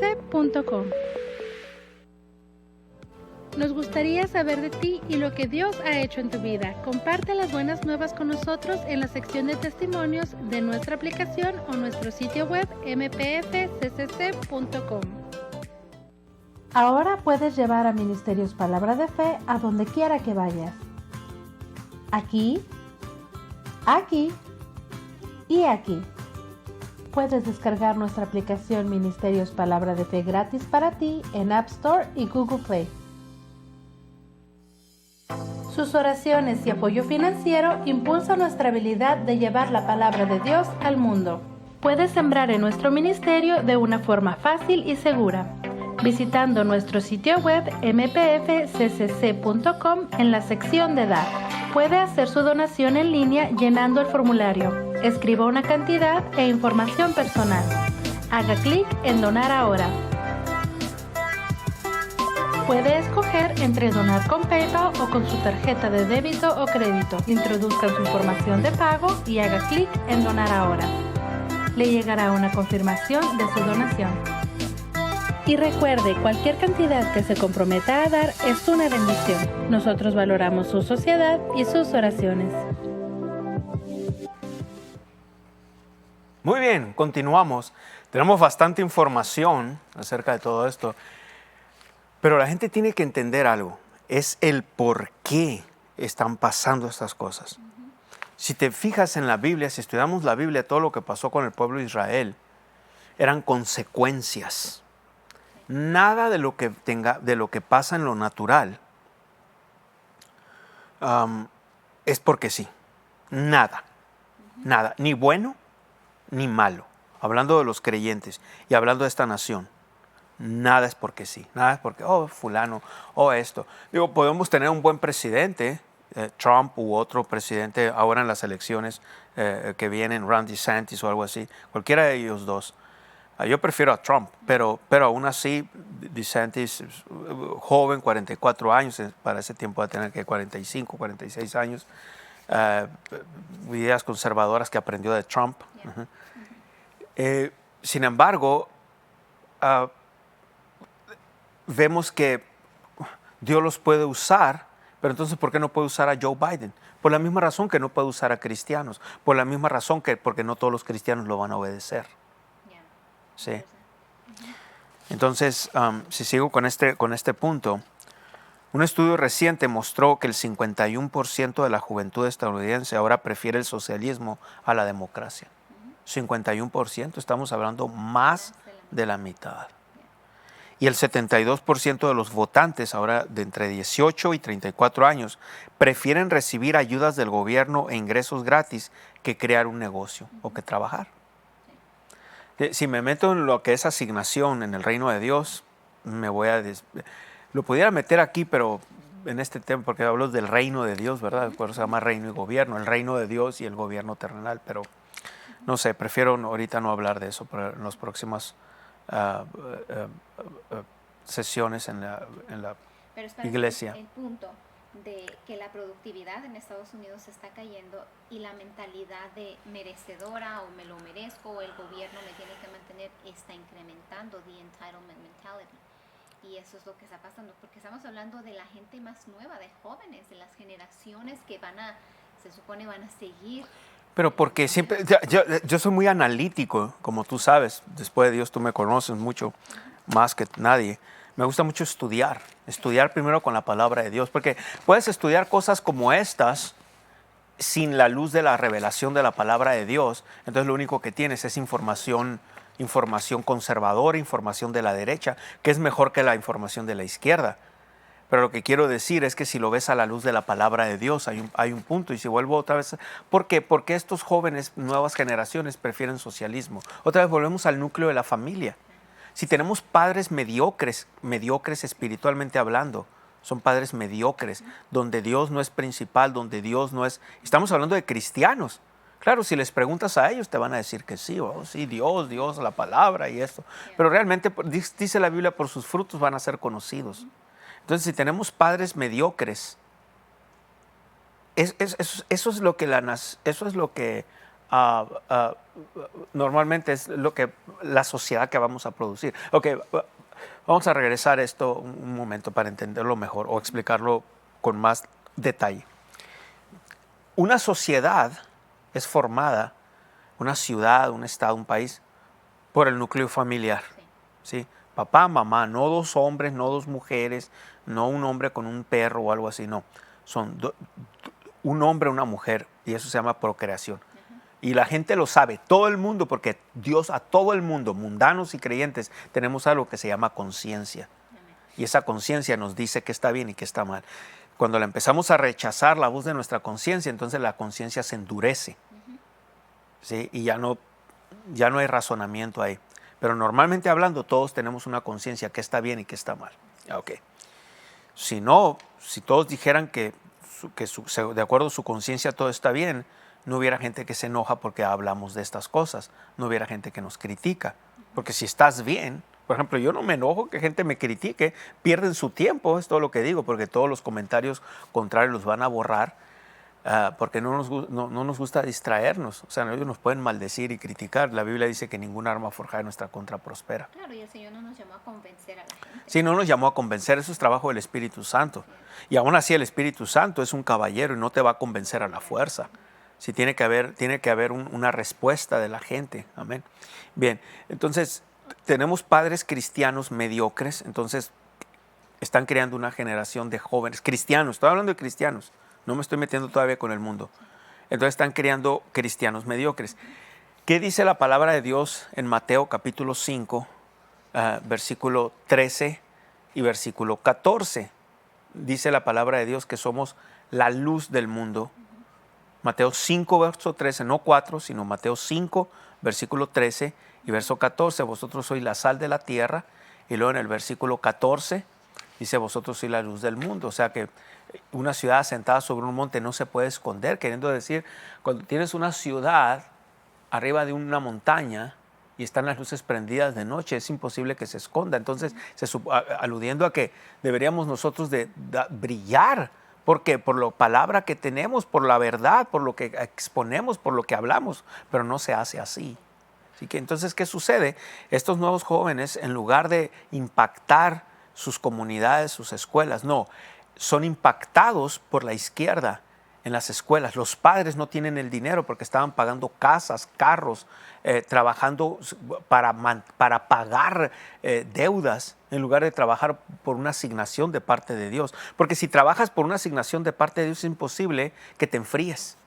Nos gustaría saber de ti y lo que Dios ha hecho en tu vida. Comparte las buenas nuevas con nosotros en la sección de testimonios de nuestra aplicación o nuestro sitio web mpfccc.com. Ahora puedes llevar a Ministerios Palabra de Fe a donde quiera que vayas. Aquí, aquí y aquí. Puedes descargar nuestra aplicación Ministerios Palabra de Fe gratis para ti en App Store y Google Play. Sus oraciones y apoyo financiero impulsan nuestra habilidad de llevar la palabra de Dios al mundo. Puedes sembrar en nuestro ministerio de una forma fácil y segura, visitando nuestro sitio web mpfccc.com en la sección de dar. Puede hacer su donación en línea llenando el formulario. Escriba una cantidad e información personal. Haga clic en Donar ahora. Puede escoger entre donar con PayPal o con su tarjeta de débito o crédito. Introduzca su información de pago y haga clic en Donar ahora. Le llegará una confirmación de su donación. Y recuerde, cualquier cantidad que se comprometa a dar es una bendición. Nosotros valoramos su sociedad y sus oraciones. Muy bien, continuamos. Tenemos bastante información acerca de todo esto. Pero la gente tiene que entender algo. Es el por qué están pasando estas cosas. Si te fijas en la Biblia, si estudiamos la Biblia, todo lo que pasó con el pueblo de Israel eran consecuencias. Nada de lo que pasa en lo natural es porque sí. Nada. Ni bueno ni malo. Hablando de los creyentes y hablando de esta nación. Nada es porque sí. Nada es porque, fulano, esto. Digo, podemos tener un buen presidente, Trump u otro presidente ahora en las elecciones que vienen, Ron DeSantis o algo así. Cualquiera de ellos dos. Yo prefiero a Trump, pero aún así, DeSantis, joven, 44 años, para ese tiempo va a tener que 45, 46 años, ideas conservadoras que aprendió de Trump. Sin embargo, vemos que Dios los puede usar, pero entonces ¿por qué no puede usar a Joe Biden? Por la misma razón que no puede usar a cristianos, por la misma razón que porque no todos los cristianos lo van a obedecer. Sí. Entonces, si sigo con este punto, un estudio reciente mostró que el 51% de la juventud estadounidense ahora prefiere el socialismo a la democracia. 51%, estamos hablando más de la mitad. Y el 72% de los votantes ahora de entre 18 y 34 años prefieren recibir ayudas del gobierno e ingresos gratis que crear un negocio o que trabajar. Si me meto en lo que es asignación en el reino de Dios, lo pudiera meter aquí, pero en este tema, porque hablo del reino de Dios, ¿verdad? Por eso se llama reino y gobierno, el reino de Dios y el gobierno terrenal, pero no sé, prefiero ahorita no hablar de eso, pero en las próximas sesiones en la pero iglesia. El punto de que la productividad en Estados Unidos está cayendo y la mentalidad de merecedora o me lo merezco o el gobierno me tiene que mantener está incrementando, the entitlement mentality. Y eso es lo que está pasando, porque estamos hablando de la gente más nueva, de jóvenes, de las generaciones que se supone van a seguir. Pero porque siempre, yo soy muy analítico, como tú sabes, después de Dios tú me conoces mucho más que nadie. Me gusta mucho estudiar primero con la palabra de Dios, porque puedes estudiar cosas como estas sin la luz de la revelación de la palabra de Dios. Entonces lo único que tienes es información conservadora, información de la derecha, que es mejor que la información de la izquierda. Pero lo que quiero decir es que si lo ves a la luz de la palabra de Dios, hay un punto. Y si vuelvo otra vez, ¿por qué? Porque estos jóvenes, nuevas generaciones, prefieren socialismo. Otra vez volvemos al núcleo de la familia. Si tenemos padres mediocres espiritualmente hablando, son padres mediocres, donde Dios no es principal, donde Dios no es... Estamos hablando de cristianos. Claro, si les preguntas a ellos te van a decir que sí, sí, Dios, la palabra y esto. Pero realmente dice la Biblia, por sus frutos van a ser conocidos. Entonces, si tenemos padres mediocres, eso es lo que normalmente es lo que la sociedad que vamos a producir. Ok, vamos a regresar a esto un momento para entenderlo mejor o explicarlo con más detalle. Una sociedad es formada, una ciudad, un estado, un país, por el núcleo familiar. ¿Sí? Papá, mamá, no dos hombres, no dos mujeres, no un hombre con un perro o algo así, no. Son un hombre, una mujer, y eso se llama procreación. Y la gente lo sabe, todo el mundo, porque Dios a todo el mundo, mundanos y creyentes, tenemos algo que se llama conciencia. Y esa conciencia nos dice qué está bien y qué está mal. Cuando la empezamos a rechazar la voz de nuestra conciencia, entonces la conciencia se endurece. ¿Sí? Y ya no hay razonamiento ahí. Pero normalmente hablando, todos tenemos una conciencia que está bien y que está mal. Okay. Si todos dijeran que de acuerdo a su conciencia todo está bien, no hubiera gente que se enoja porque hablamos de estas cosas. No hubiera gente que nos critica. Porque si estás bien, por ejemplo, yo no me enojo que gente me critique, pierden su tiempo, es todo lo que digo, porque todos los comentarios contrarios los van a borrar. Porque no nos gusta distraernos. O sea, ellos nos pueden maldecir y criticar. La Biblia dice que ningún arma forjada en nuestra contra prospera. Claro, y el Señor no nos llamó a convencer a la gente. Sí, no nos llamó a convencer, eso es trabajo del Espíritu Santo. Sí. Y aún así el Espíritu Santo es un caballero y no te va a convencer a la fuerza. Sí, tiene que haber una respuesta de la gente. Amén. Bien, entonces tenemos padres cristianos mediocres, entonces están creando una generación de jóvenes cristianos. Estoy hablando de cristianos. No me estoy metiendo todavía con el mundo. Entonces están creando cristianos mediocres. ¿Qué dice la palabra de Dios en Mateo capítulo 5, versículo 13 y versículo 14? Dice la palabra de Dios que somos la luz del mundo. Mateo 5, verso 13, no 4, sino Mateo 5, versículo 13 y verso 14. Vosotros sois la sal de la tierra. Y luego en el versículo 14 dice, vosotros sois la luz del mundo. O sea que una ciudad asentada sobre un monte no se puede esconder, queriendo decir, cuando tienes una ciudad arriba de una montaña y están las luces prendidas de noche, es imposible que se esconda. Entonces, aludiendo a que deberíamos nosotros de brillar, porque por la palabra que tenemos, por la verdad, por lo que exponemos, por lo que hablamos, pero no se hace así. Así que entonces, ¿qué sucede? Estos nuevos jóvenes, en lugar de impactar sus comunidades, sus escuelas, no, son impactados por la izquierda en las escuelas. Los padres no tienen el dinero porque estaban pagando casas, carros, trabajando para pagar deudas en lugar de trabajar por una asignación de parte de Dios. Porque si trabajas por una asignación de parte de Dios es imposible que te enfríes.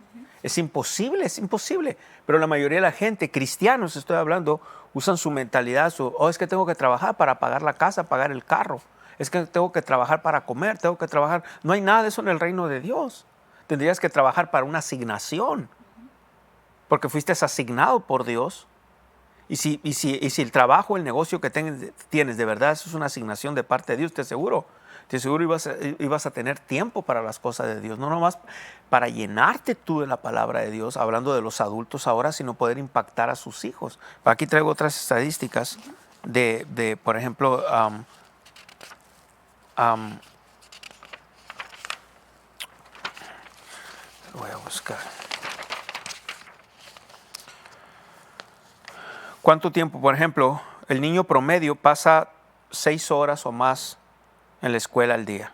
Es imposible. Pero la mayoría de la gente, cristianos estoy hablando, usan su mentalidad, es que tengo que trabajar para pagar la casa, pagar el carro. Es que tengo que trabajar para comer, tengo que trabajar. No hay nada de eso en el reino de Dios. Tendrías que trabajar para una asignación, porque fuiste asignado por Dios. Y si el trabajo, el negocio que tienes de verdad, eso es una asignación de parte de Dios, te aseguro te aseguro ibas a tener tiempo para las cosas de Dios, no nomás para llenarte tú de la palabra de Dios, hablando de los adultos ahora, sino poder impactar a sus hijos. Aquí traigo otras estadísticas de por ejemplo, voy a buscar. ¿Cuánto tiempo? Por ejemplo, el niño promedio pasa 6 horas o más en la escuela al día.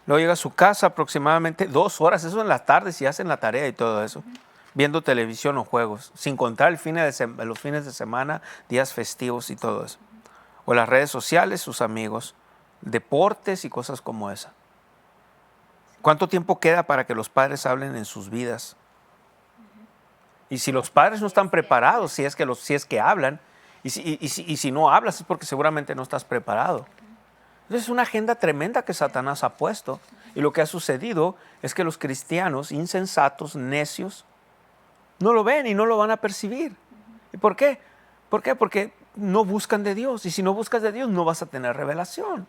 Luego llega a su casa aproximadamente 2 horas, eso en las tardes y hacen la tarea y todo eso, viendo televisión o juegos, sin contar los fines de semana, días festivos y todo eso. O las redes sociales, sus amigos, deportes y cosas como esa. ¿Cuánto tiempo queda para que los padres hablen en sus vidas? Y si los padres no están preparados, si es que hablan, y si no hablas es porque seguramente no estás preparado. Entonces es una agenda tremenda que Satanás ha puesto. Y lo que ha sucedido es que los cristianos insensatos, necios, no lo ven y no lo van a percibir. ¿Y por qué? ¿Por qué? Porque no buscan de Dios. Y si no buscas de Dios, no vas a tener revelación.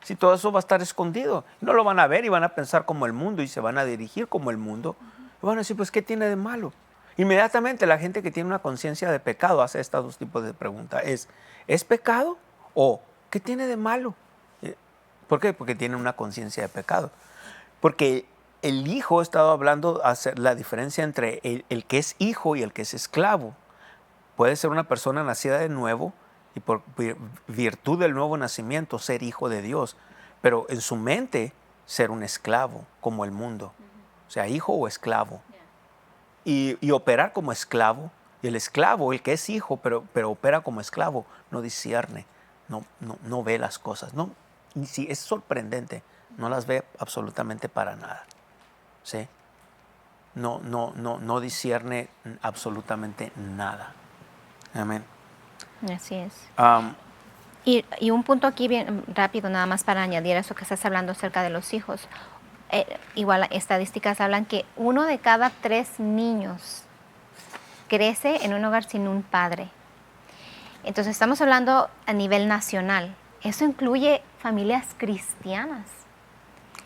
Si todo eso va a estar escondido, no lo van a ver y van a pensar como el mundo y se van a dirigir como el mundo. Y van a decir, pues, ¿qué tiene de malo? Inmediatamente la gente que tiene una conciencia de pecado hace estos dos tipos de preguntas. ¿Es pecado? ¿O qué tiene de malo? ¿Por qué? Porque tiene una conciencia de pecado. Porque el hijo, he estado hablando de la diferencia entre el que es hijo y el que es esclavo. Puede ser una persona nacida de nuevo y por virtud del nuevo nacimiento ser hijo de Dios, pero en su mente ser un esclavo como el mundo, o sea, hijo o esclavo. Y operar como esclavo, y el esclavo, el que es hijo pero opera como esclavo, no discierne, no ve las cosas, y sí, es sorprendente, no las ve absolutamente para nada, ¿sí? No discierne absolutamente nada. Amén. Así es. Y un punto aquí bien rápido, nada más para añadir eso que estás hablando acerca de los hijos. Igual estadísticas hablan que 1 de cada 3 niños crece en un hogar sin un padre. Entonces estamos hablando a nivel nacional. Eso incluye familias cristianas.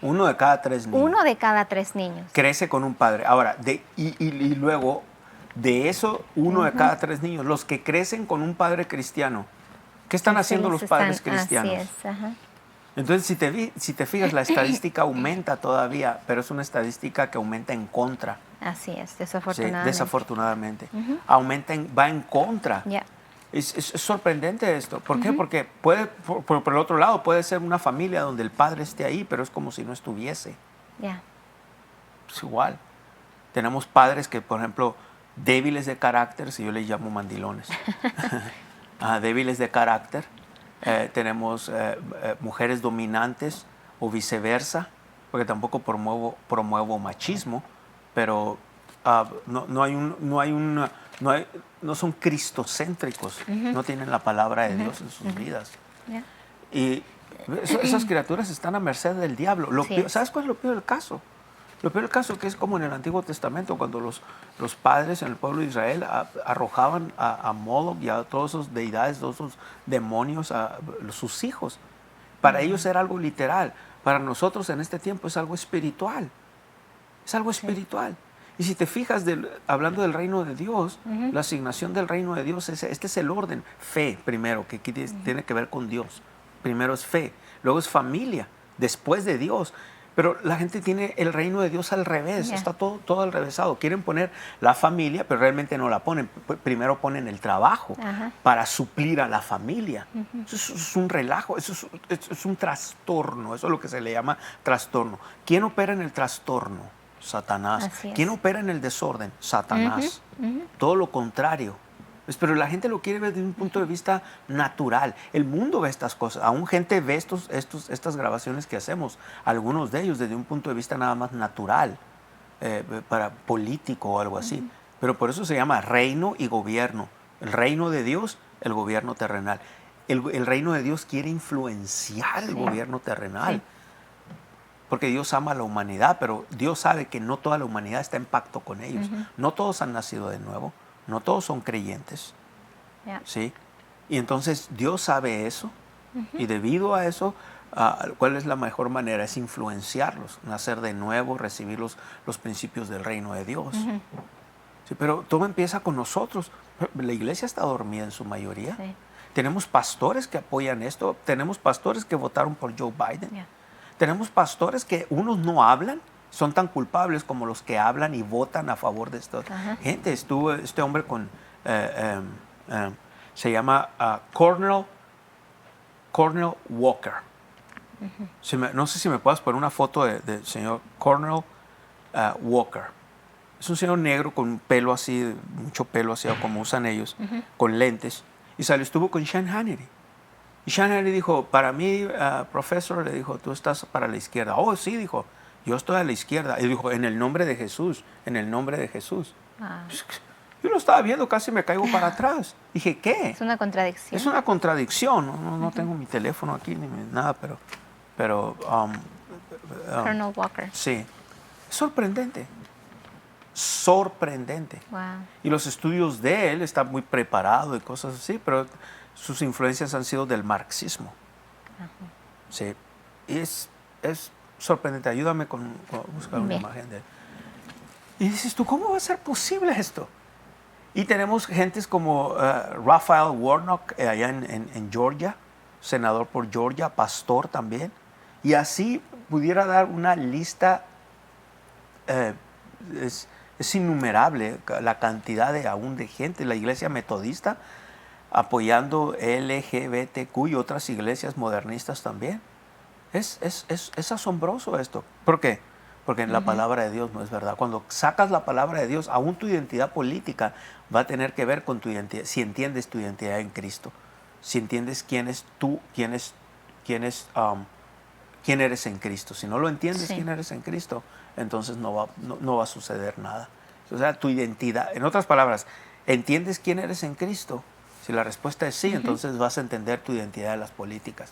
1 de cada 3 niños. 1 de cada 3 niños. Crece con un padre. Ahora, y luego, de eso, 1 de cada 3 niños, los que crecen con un padre cristiano, ¿qué están haciendo los padres cristianos? Así es, ajá. Entonces, si te fijas, la estadística aumenta todavía, pero es una estadística que aumenta en contra. Así es, desafortunadamente. Sí, desafortunadamente. Va en contra. Yeah. Es sorprendente esto. ¿Por qué? Porque por el otro lado puede ser una familia donde el padre esté ahí, pero es como si no estuviese. Yeah. Es igual. Tenemos padres que, por ejemplo, débiles de carácter, si yo les llamo mandilones, débiles de carácter. Tenemos mujeres dominantes o viceversa, porque tampoco promuevo machismo, pero no son cristocéntricos, no tienen la palabra de Dios en sus vidas. Yeah. Y esas criaturas están a merced del diablo. ¿Sabes cuál es lo peor del caso? Lo peor del caso es que es como en el Antiguo Testamento, cuando los padres en el pueblo de Israel arrojaban a Moloch y a todas esas deidades, todos esos demonios a sus hijos. Para ellos era algo literal. Para nosotros en este tiempo es algo espiritual. Es algo espiritual. Y si te fijas, hablando del reino de Dios, la asignación del reino de Dios, este es el orden. Fe primero, que tiene que ver con Dios. Primero es fe, luego es familia, después de Dios. Pero la gente tiene el reino de Dios al revés, está todo al revésado. Quieren poner la familia, pero realmente no la ponen. Primero ponen el trabajo para suplir a la familia. Eso es un relajo, eso es un trastorno, eso es lo que se le llama trastorno. ¿Quién opera en el trastorno? Satanás. ¿Quién opera en el desorden? Satanás. Todo lo contrario. Pero la gente lo quiere ver desde un punto de vista natural. El mundo ve estas cosas. Aún gente ve estas grabaciones que hacemos, algunos de ellos desde un punto de vista nada más natural, para político o algo así. Pero por eso se llama reino y gobierno. El reino de Dios, el gobierno terrenal. El reino de Dios quiere influenciar el gobierno terrenal. Porque Dios ama a la humanidad, pero Dios sabe que no toda la humanidad está en pacto con ellos. No todos han nacido de nuevo. No todos son creyentes, ¿sí? Y entonces Dios sabe eso, y debido a eso ¿cuál es la mejor manera? Es influenciarlos, nacer de nuevo, recibir los principios del reino de Dios. Sí, pero todo empieza con nosotros. La iglesia está dormida en su mayoría. Sí. Tenemos pastores que apoyan esto, tenemos pastores que votaron por Joe Biden, Yeah. tenemos pastores que unos no hablan, son tan culpables como los que hablan y votan a favor de esto. Gente, estuvo este hombre con, se llama Cornell Walker. No sé si me puedes poner una foto del señor Cornell Walker. Es un señor negro con pelo así, mucho pelo así como usan ellos, con lentes. Y estuvo con Sean Hannity. Y Sean Hannity dijo, para mí, profesor, le dijo, tú estás para la izquierda. Oh, sí, dijo, yo estoy a la izquierda. Y dijo, en el nombre de Jesús, en el nombre de Jesús. Yo lo estaba viendo, casi me caigo para atrás. Dije, ¿qué? Es una contradicción. Es una contradicción. No tengo mi teléfono aquí ni nada, pero Colonel Walker. sí, es sorprendente. Sorprendente. Wow. Y los estudios de él, está muy preparado y cosas así, pero sus influencias han sido del marxismo. Sí, y es sorprendente. Ayúdame con buscar una imagen de él. Y dices tú, ¿cómo va a ser posible esto? Y tenemos gentes como Raphael Warnock allá en Georgia, senador por Georgia, pastor también. Y así pudiera dar una lista, es innumerable la cantidad de gente. La iglesia metodista apoyando LGBTQ y otras iglesias modernistas también. Es asombroso esto. ¿Por qué? Porque en la palabra de Dios no es verdad. Cuando sacas la palabra de Dios, aún tu identidad política va a tener que ver con tu identidad, si entiendes tu identidad en Cristo, si entiendes quién es tú, quién eres en Cristo. Si no lo entiendes quién eres en Cristo, entonces no va a suceder nada. O sea, tu identidad, en otras palabras, ¿entiendes quién eres en Cristo? Si la respuesta es sí, entonces vas a entender tu identidad de las políticas.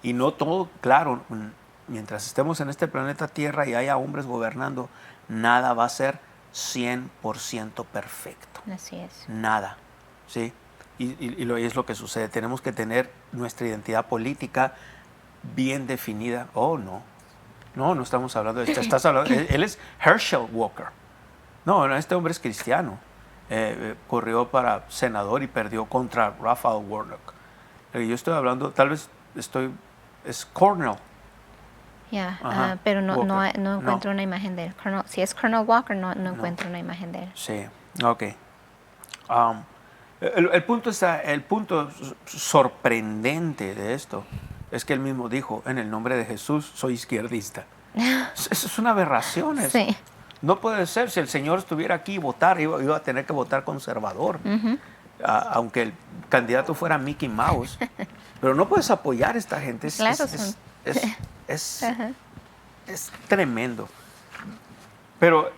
Y no todo, claro, mientras estemos en este planeta Tierra y haya hombres gobernando, nada va a ser 100% perfecto. Así es. Nada, ¿sí? Y es lo que sucede. Tenemos que tener nuestra identidad política bien definida. Oh, no. No estamos hablando de esto. Estás hablando, él es Herschel Walker. No, este hombre es cristiano. Corrió para senador y perdió contra Raphael Warnock. Yo estoy hablando, tal vez es Cornell. Pero no Walker. encuentro una imagen de él. Si es Colonel Walker, no encuentro una imagen de él. Sí, ok. El punto sorprendente de esto es que él mismo dijo, en el nombre de Jesús soy izquierdista. Eso es una aberración. Eso. Sí. No puede ser. Si el Señor estuviera aquí y votar, iba a tener que votar conservador. Aunque el candidato fuera Mickey Mouse. Pero no puedes apoyar a esta gente. Claro, es tremendo. Pero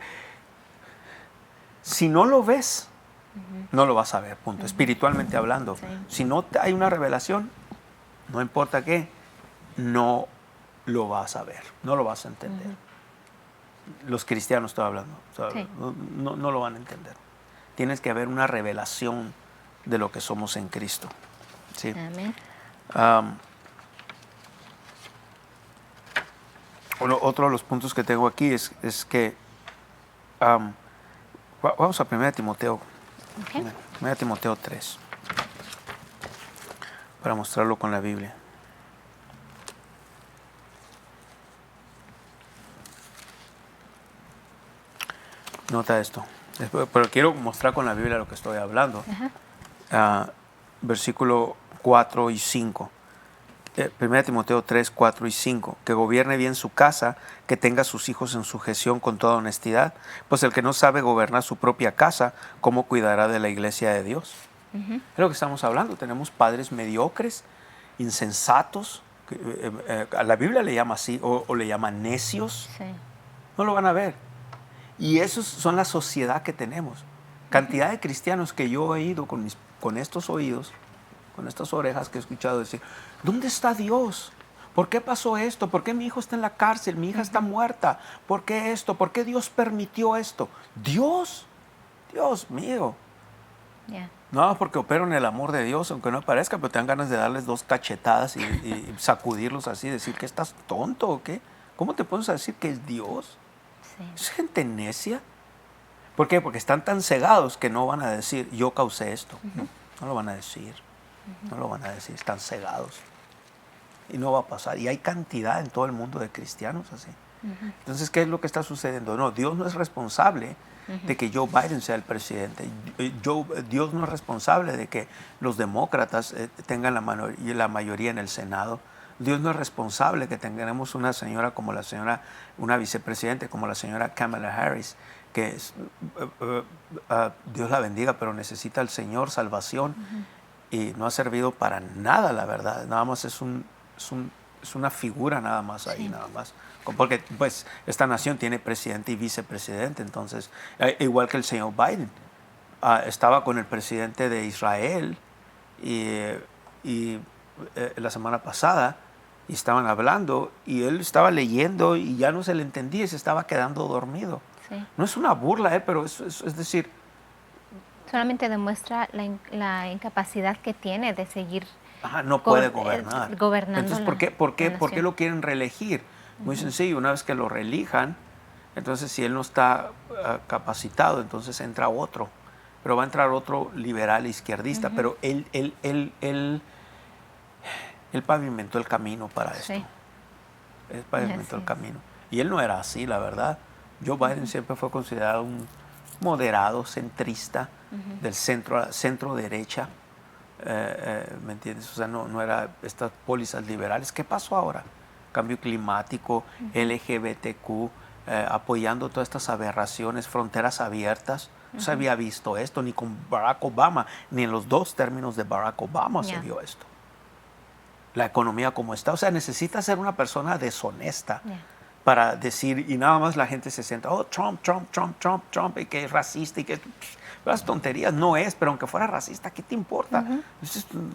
si no lo ves, no lo vas a ver, punto. Espiritualmente hablando. Sí. Si no hay una revelación, no importa qué, no lo vas a ver, no lo vas a entender. Los cristianos estoy hablando, no lo van a entender. Tienes que haber una revelación de lo que somos en Cristo. ¿Sí? Amén. Otro de los puntos que tengo aquí es que vamos a 1 Timoteo. Okay. 1 Timoteo 3 para mostrarlo con la Biblia. Nota esto, pero quiero mostrar con la Biblia lo que estoy hablando. Versículo 4 y 5. 1 Timoteo 3, 4 y 5. Que gobierne bien su casa, que tenga a sus hijos en sujeción con toda honestidad, pues el que no sabe gobernar su propia casa, ¿cómo cuidará de la iglesia de Dios? Es lo que estamos hablando. Tenemos padres mediocres, insensatos, a la Biblia le llama así, o le llama necios. Sí. No lo van a ver. Y esos son la sociedad que tenemos. Cantidad de cristianos que yo he ido con estos oídos, con estas orejas que he escuchado decir, ¿dónde está Dios? ¿Por qué pasó esto? ¿Por qué mi hijo está en la cárcel? Mi hija está muerta. ¿Por qué esto? ¿Por qué Dios permitió esto? Dios mío. No, porque opero en el amor de Dios, aunque no parezca, pero te dan ganas de darles 2 cachetadas y sacudirlos así, decir que estás tonto o qué. ¿Cómo te pones a decir que es Dios? Sí. Es gente necia. ¿Por qué? Porque están tan cegados que no van a decir, yo causé esto. No lo van a decir. No lo van a decir, están cegados. Y no va a pasar. Y hay cantidad en todo el mundo de cristianos así. Entonces, ¿qué es lo que está sucediendo? No, Dios no es responsable de que Joe Biden sea el presidente. Dios no es responsable de que los demócratas tengan la mayoría en el Senado. Dios no es responsable que tengamos una señora como una vicepresidente como la señora Kamala Harris, que Dios la bendiga, pero necesita al Señor salvación y no ha servido para nada, la verdad. Nada más es una figura nada más ahí, nada más. Porque pues esta nación tiene presidente y vicepresidente, entonces, igual que el señor Biden, estaba con el presidente de Israel y la semana pasada, y estaban hablando, y él estaba leyendo y ya no se le entendía y se estaba quedando dormido. Sí. No es una burla, pero es decir... Solamente demuestra la incapacidad que tiene de seguir... no puede gobernar. Gobernando. Entonces, ¿por qué lo quieren reelegir? Muy sencillo, una vez que lo reelijan, entonces si él no está capacitado, entonces entra otro. Pero va a entrar otro liberal izquierdista, pero él pavimentó el camino para esto. Sí. Él pavimentó el camino. Y él no era así, la verdad. Joe Biden siempre fue considerado un moderado, centrista, del centro derecha. ¿Me entiendes? O sea, no era estas pólizas liberales. ¿Qué pasó ahora? Cambio climático, LGBTQ, apoyando todas estas aberraciones, fronteras abiertas. No se había visto esto ni con Barack Obama, ni en los 2 términos de Barack Obama se vio esto. La economía como está. O sea, necesita ser una persona deshonesta para decir, y nada más la gente se sienta, oh, Trump, y que es racista, y que las tonterías. No es, pero aunque fuera racista, ¿qué te importa?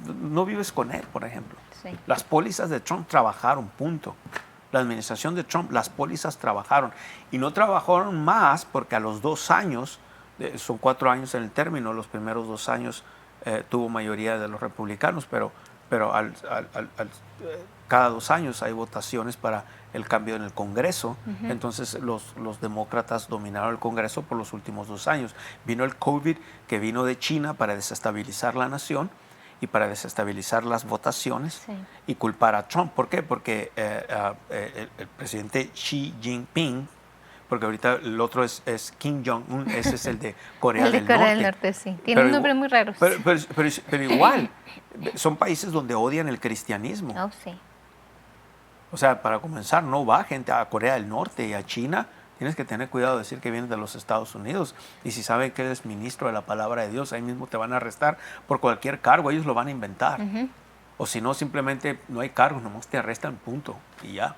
No vives con él, por ejemplo. Sí. Las pólizas de Trump trabajaron, punto. La administración de Trump, las pólizas trabajaron. Y no trabajaron más porque a los 2 años, son 4 años en el término, los primeros 2 años tuvo mayoría de los republicanos, pero cada 2 años hay votaciones para el cambio en el Congreso. Entonces los demócratas dominaron el Congreso por los últimos 2 años. Vino el COVID, que vino de China para desestabilizar la nación y para desestabilizar las votaciones y culpar a Trump. ¿Por qué? Porque el presidente Xi Jinping, porque ahorita el otro es Kim Jong-un, ese es el de Corea del Norte. El de Corea del Norte, sí. Tiene un nombre muy raro. Pero igual, son países donde odian el cristianismo. Oh, sí. O sea, para comenzar, no va gente a Corea del Norte y a China. Tienes que tener cuidado de decir que vienes de los Estados Unidos. Y si saben que eres ministro de la palabra de Dios, ahí mismo te van a arrestar por cualquier cargo. Ellos lo van a inventar. O si no, simplemente no hay cargos, nomás te arrestan, punto. Y ya.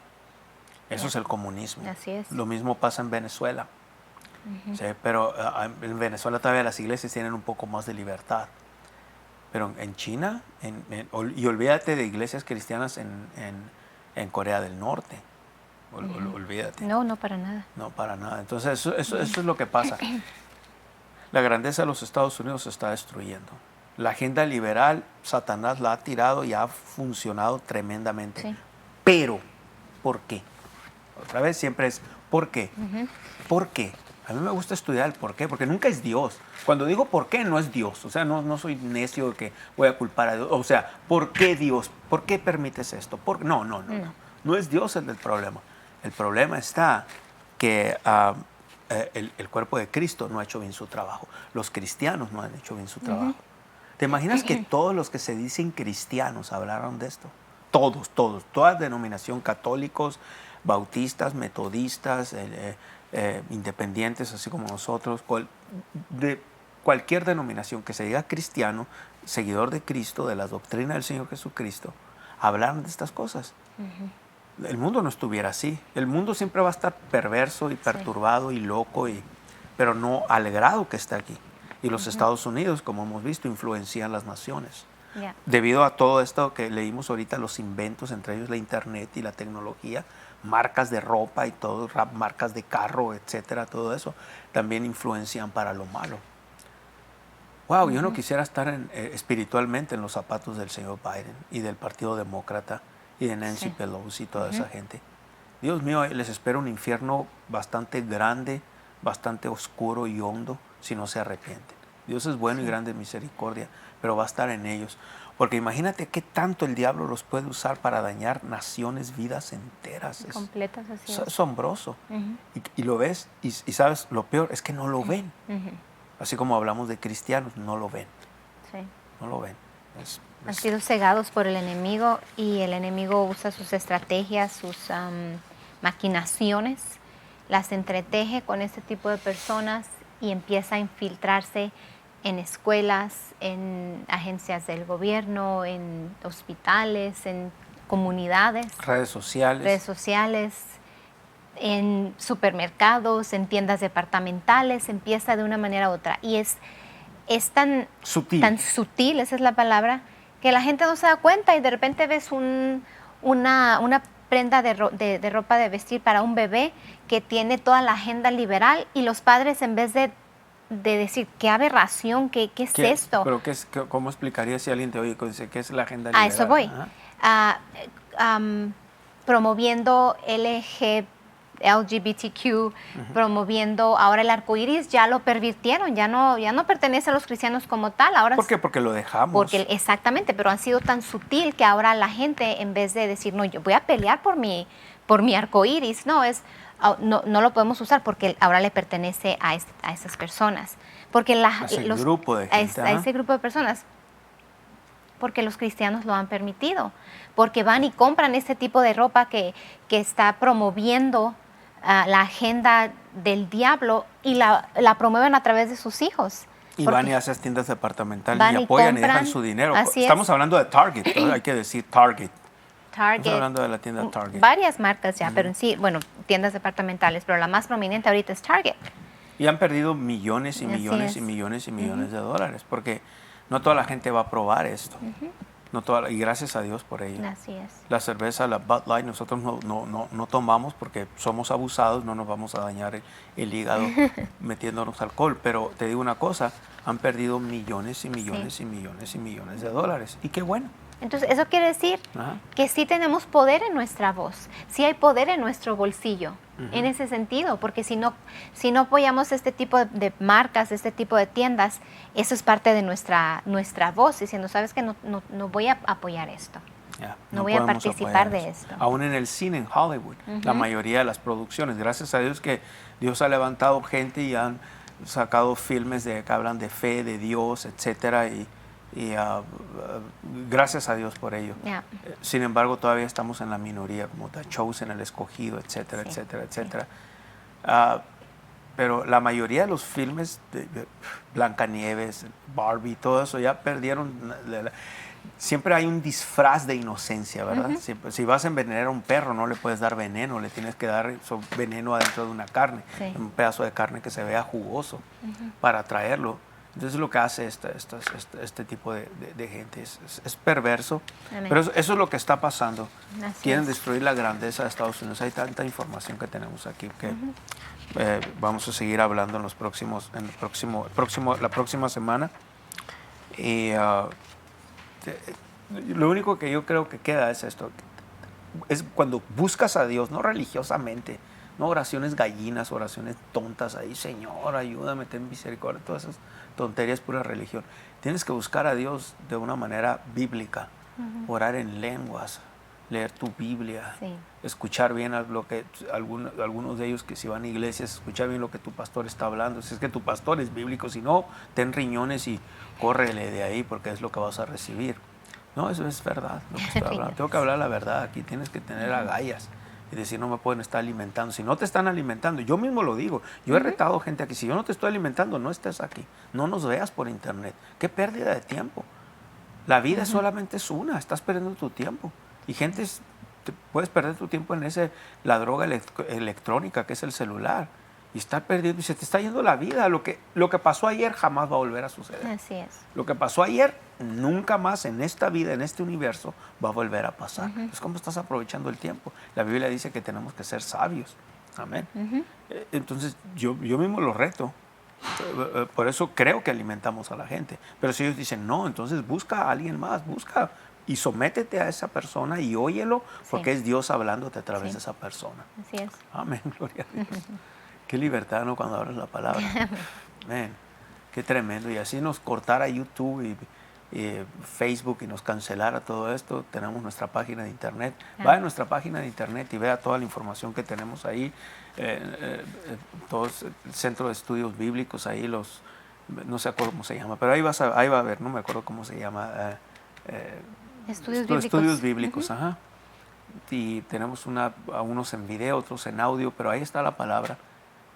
Eso es el comunismo. Así es. Lo mismo pasa en Venezuela. Sí, pero en Venezuela todavía las iglesias tienen un poco más de libertad. Pero en China, y olvídate de iglesias cristianas en Corea del Norte. Olvídate. No para nada. No, para nada. Entonces, eso es lo que pasa. La grandeza de los Estados Unidos se está destruyendo. La agenda liberal, Satanás la ha tirado y ha funcionado tremendamente. Sí. Pero, ¿por qué? Otra vez siempre es, ¿por qué? ¿Por qué? A mí me gusta estudiar el por qué, porque nunca es Dios. Cuando digo por qué, no es Dios. O sea, no soy necio de que voy a culpar a Dios. O sea, ¿por qué Dios? ¿Por qué permites esto? No. No es Dios el del problema. El problema está que el cuerpo de Cristo no ha hecho bien su trabajo. Los cristianos no han hecho bien su trabajo. ¿Te imaginas que todos los que se dicen cristianos hablaron de esto? Todos. Toda denominación, católicos, bautistas, metodistas, independientes, así como nosotros, de cualquier denominación que se diga cristiano, seguidor de Cristo, de la doctrina del Señor Jesucristo, hablaron de estas cosas. El mundo no estuviera así. El mundo siempre va a estar perverso y perturbado y loco, pero no al grado que está aquí. Y los Estados Unidos, como hemos visto, influencian las naciones. Debido a todo esto que leímos ahorita, los inventos, entre ellos la internet y la tecnología, marcas de ropa y todo, marcas de carro, etcétera, todo eso, también influencian para lo malo. Wow, yo no quisiera estar espiritualmente en los zapatos del señor Biden y del Partido Demócrata y de Nancy Pelosi y toda esa gente. Dios mío, les espera un infierno bastante grande, bastante oscuro y hondo si no se arrepienten. Dios es bueno y grande en misericordia, pero va a estar en ellos. Porque imagínate qué tanto el diablo los puede usar para dañar naciones, vidas enteras. Completas, así Es es. asombroso. Y lo ves, y sabes, lo peor es que no lo ven. Así como hablamos de cristianos, no lo ven. Sí. No lo ven. Han sido cegados por el enemigo y el enemigo usa sus estrategias, sus maquinaciones, las entreteje con este tipo de personas y empieza a infiltrarse en escuelas, en agencias del gobierno, en hospitales, en comunidades. Redes sociales. En supermercados, en tiendas departamentales, empieza de una manera u otra. Y es tan sutil, esa es la palabra, que la gente no se da cuenta y de repente ves una prenda de ropa de vestir para un bebé que tiene toda la agenda liberal y los padres en vez de decir, qué aberración, qué es esto. ¿Pero cómo explicaría si alguien te oye y dice, qué es la agenda liberal? A eso voy. Promoviendo LGBTQ, promoviendo ahora el arco iris, ya lo pervirtieron, ya no pertenece a los cristianos como tal. Ahora ¿por qué? Porque lo dejamos. Exactamente, pero han sido tan sutil que ahora la gente, en vez de decir, no, yo voy a pelear por mi arco iris, no lo podemos usar porque ahora le pertenece a esas personas. Porque a ese grupo de personas. Porque los cristianos lo han permitido. Porque van y compran este tipo de ropa que está promoviendo la agenda del diablo y la promueven a través de sus hijos. Y van a esas tiendas departamentales y apoyan y dejan su dinero. Estamos hablando de Target, ¿no? Hay que decir Target. Estamos hablando de la tienda Target. Varias marcas ya, pero en sí, bueno, tiendas departamentales, pero la más prominente ahorita es Target. Y han perdido millones y millones y millones y millones de dólares, porque no toda la gente va a probar esto. Y gracias a Dios por ello. Así es. La cerveza, la Bud Light, nosotros no tomamos porque somos abusados, no nos vamos a dañar el hígado metiéndonos alcohol. Pero te digo una cosa, han perdido millones y millones y millones y millones de dólares. Y qué bueno. Entonces, eso quiere decir que sí tenemos poder en nuestra voz, sí hay poder en nuestro bolsillo, en ese sentido, porque si no apoyamos este tipo de marcas, este tipo de tiendas, eso es parte de nuestra voz, diciendo, ¿sabes qué? No voy a apoyar esto, no voy a participar de esto. Aún en el cine, en Hollywood, la mayoría de las producciones, gracias a Dios que Dios ha levantado gente y han sacado filmes que hablan de fe, de Dios, etcétera, y gracias a Dios por ello. Sin embargo, todavía estamos en la minoría, como The Chosen, El Escogido, etcétera, etcétera, etcétera. Pero la mayoría de los filmes de Blancanieves, Barbie, todo eso ya perdieron. Siempre hay un disfraz de inocencia, ¿verdad? Si vas a envenenar a un perro, no le puedes dar veneno, le tienes que dar veneno adentro de una carne, un pedazo de carne que se vea jugoso para atraerlo. Entonces lo que hace este tipo de gente es perverso. Amén. Pero eso es lo que está pasando. Quieren destruir la grandeza de Estados Unidos. Hay tanta información que tenemos aquí que vamos a seguir hablando la próxima semana. Y lo único que yo creo que queda es esto. Es cuando buscas a Dios, no religiosamente, no oraciones gallinas, oraciones tontas ahí, Señor, ayúdame, ten misericordia, todas esas tonterías, pura religión. Tienes que buscar a Dios de una manera bíblica, orar en lenguas, leer tu Biblia, escuchar bien lo que algunos de ellos que si van a iglesias, escuchar bien lo que tu pastor está hablando. Si es que tu pastor es bíblico, si no, ten riñones y córrele de ahí porque es lo que vas a recibir. No, eso es verdad, lo que estoy hablando. Tengo que hablar la verdad aquí, tienes que tener agallas y decir, no me pueden estar alimentando. Si no te están alimentando, yo mismo lo digo, yo he retado gente aquí, si yo no te estoy alimentando, no estés aquí, no nos veas por internet. Qué pérdida de tiempo. La vida solamente es una, estás perdiendo tu tiempo. Y gente, puedes perder tu tiempo en la droga electrónica que es el celular. Y está perdiendo, y se te está yendo la vida. Lo que pasó ayer jamás va a volver a suceder. Así es. Lo que pasó ayer, nunca más en esta vida, en este universo, va a volver a pasar. Es como estás aprovechando el tiempo. La Biblia dice que tenemos que ser sabios. Amén. Entonces, yo mismo lo reto. Por eso creo que alimentamos a la gente. Pero si ellos dicen, no, entonces busca a alguien más, busca y sométete a esa persona y óyelo, porque es Dios hablándote a través de esa persona. Así es. Amén, gloria a Dios. Qué libertad, ¿no? Cuando hablas la palabra. Amén. Qué tremendo. Y así nos cortara YouTube y Facebook y nos cancelara todo esto, tenemos nuestra página de internet. Va a nuestra página de internet y vea toda la información que tenemos ahí. Todos el Centro de Estudios Bíblicos, ahí no sé cómo se llama, pero ahí va a ver, no me acuerdo cómo se llama. Estudios Bíblicos, ajá. Y tenemos unos en video, otros en audio, pero ahí está la palabra.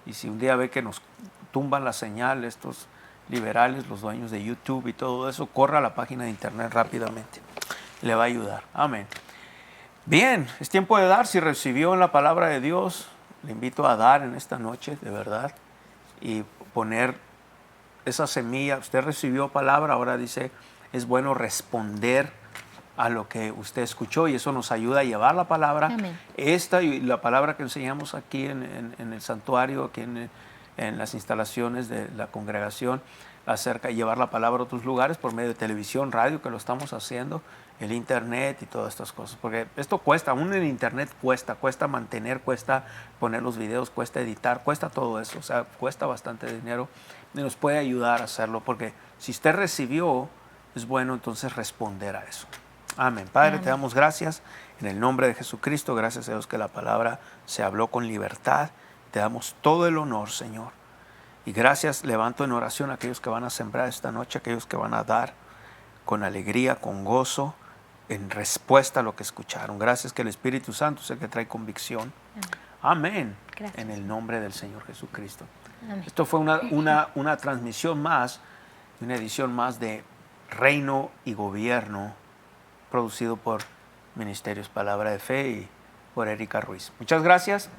Y si un día ve que nos tumban la señal, estos liberales, los dueños de YouTube y todo eso, corra a la página de internet rápidamente. Le va a ayudar. Amén. Bien, es tiempo de dar. Si recibió la palabra de Dios, le invito a dar en esta noche, de verdad, y poner esa semilla. Usted recibió palabra, ahora dice, es bueno responder a lo que usted escuchó y eso nos ayuda a llevar la palabra. Amén. Esta y la palabra que enseñamos aquí en el santuario, aquí en las instalaciones de la congregación, acerca de llevar la palabra a otros lugares por medio de televisión, radio, que lo estamos haciendo, el internet y todas estas cosas, porque esto cuesta, aún en internet cuesta mantener, cuesta poner los videos, cuesta editar, cuesta todo eso, o sea, cuesta bastante dinero y nos puede ayudar a hacerlo, porque si usted recibió, es bueno entonces responder a eso. Amén. Padre, te damos gracias en el nombre de Jesucristo, gracias a Dios que la palabra se habló con libertad, te damos todo el honor, Señor. Y gracias, levanto en oración a aquellos que van a sembrar esta noche, aquellos que van a dar con alegría, con gozo, en respuesta a lo que escucharon. Gracias que el Espíritu Santo es el que trae convicción. Amén. Gracias. En el nombre del Señor Jesucristo. Amén. Esto fue una transmisión más, una edición más de Reino y Gobierno, producido por Ministerios Palabra de Fe y por Erika Ruiz. Muchas gracias.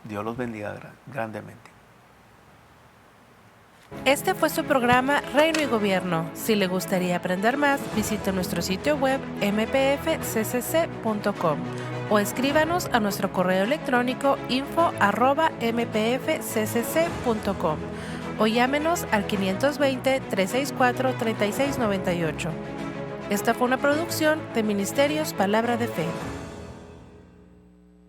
Dios los bendiga grandemente. Este fue su programa Reino y Gobierno. Si le gustaría aprender más, visite nuestro sitio web mpfccc.com o escríbanos a nuestro correo electrónico info@mpfccc.com o llámenos al 520-364-3698. Esta fue una producción de Ministerios Palabra de Fe.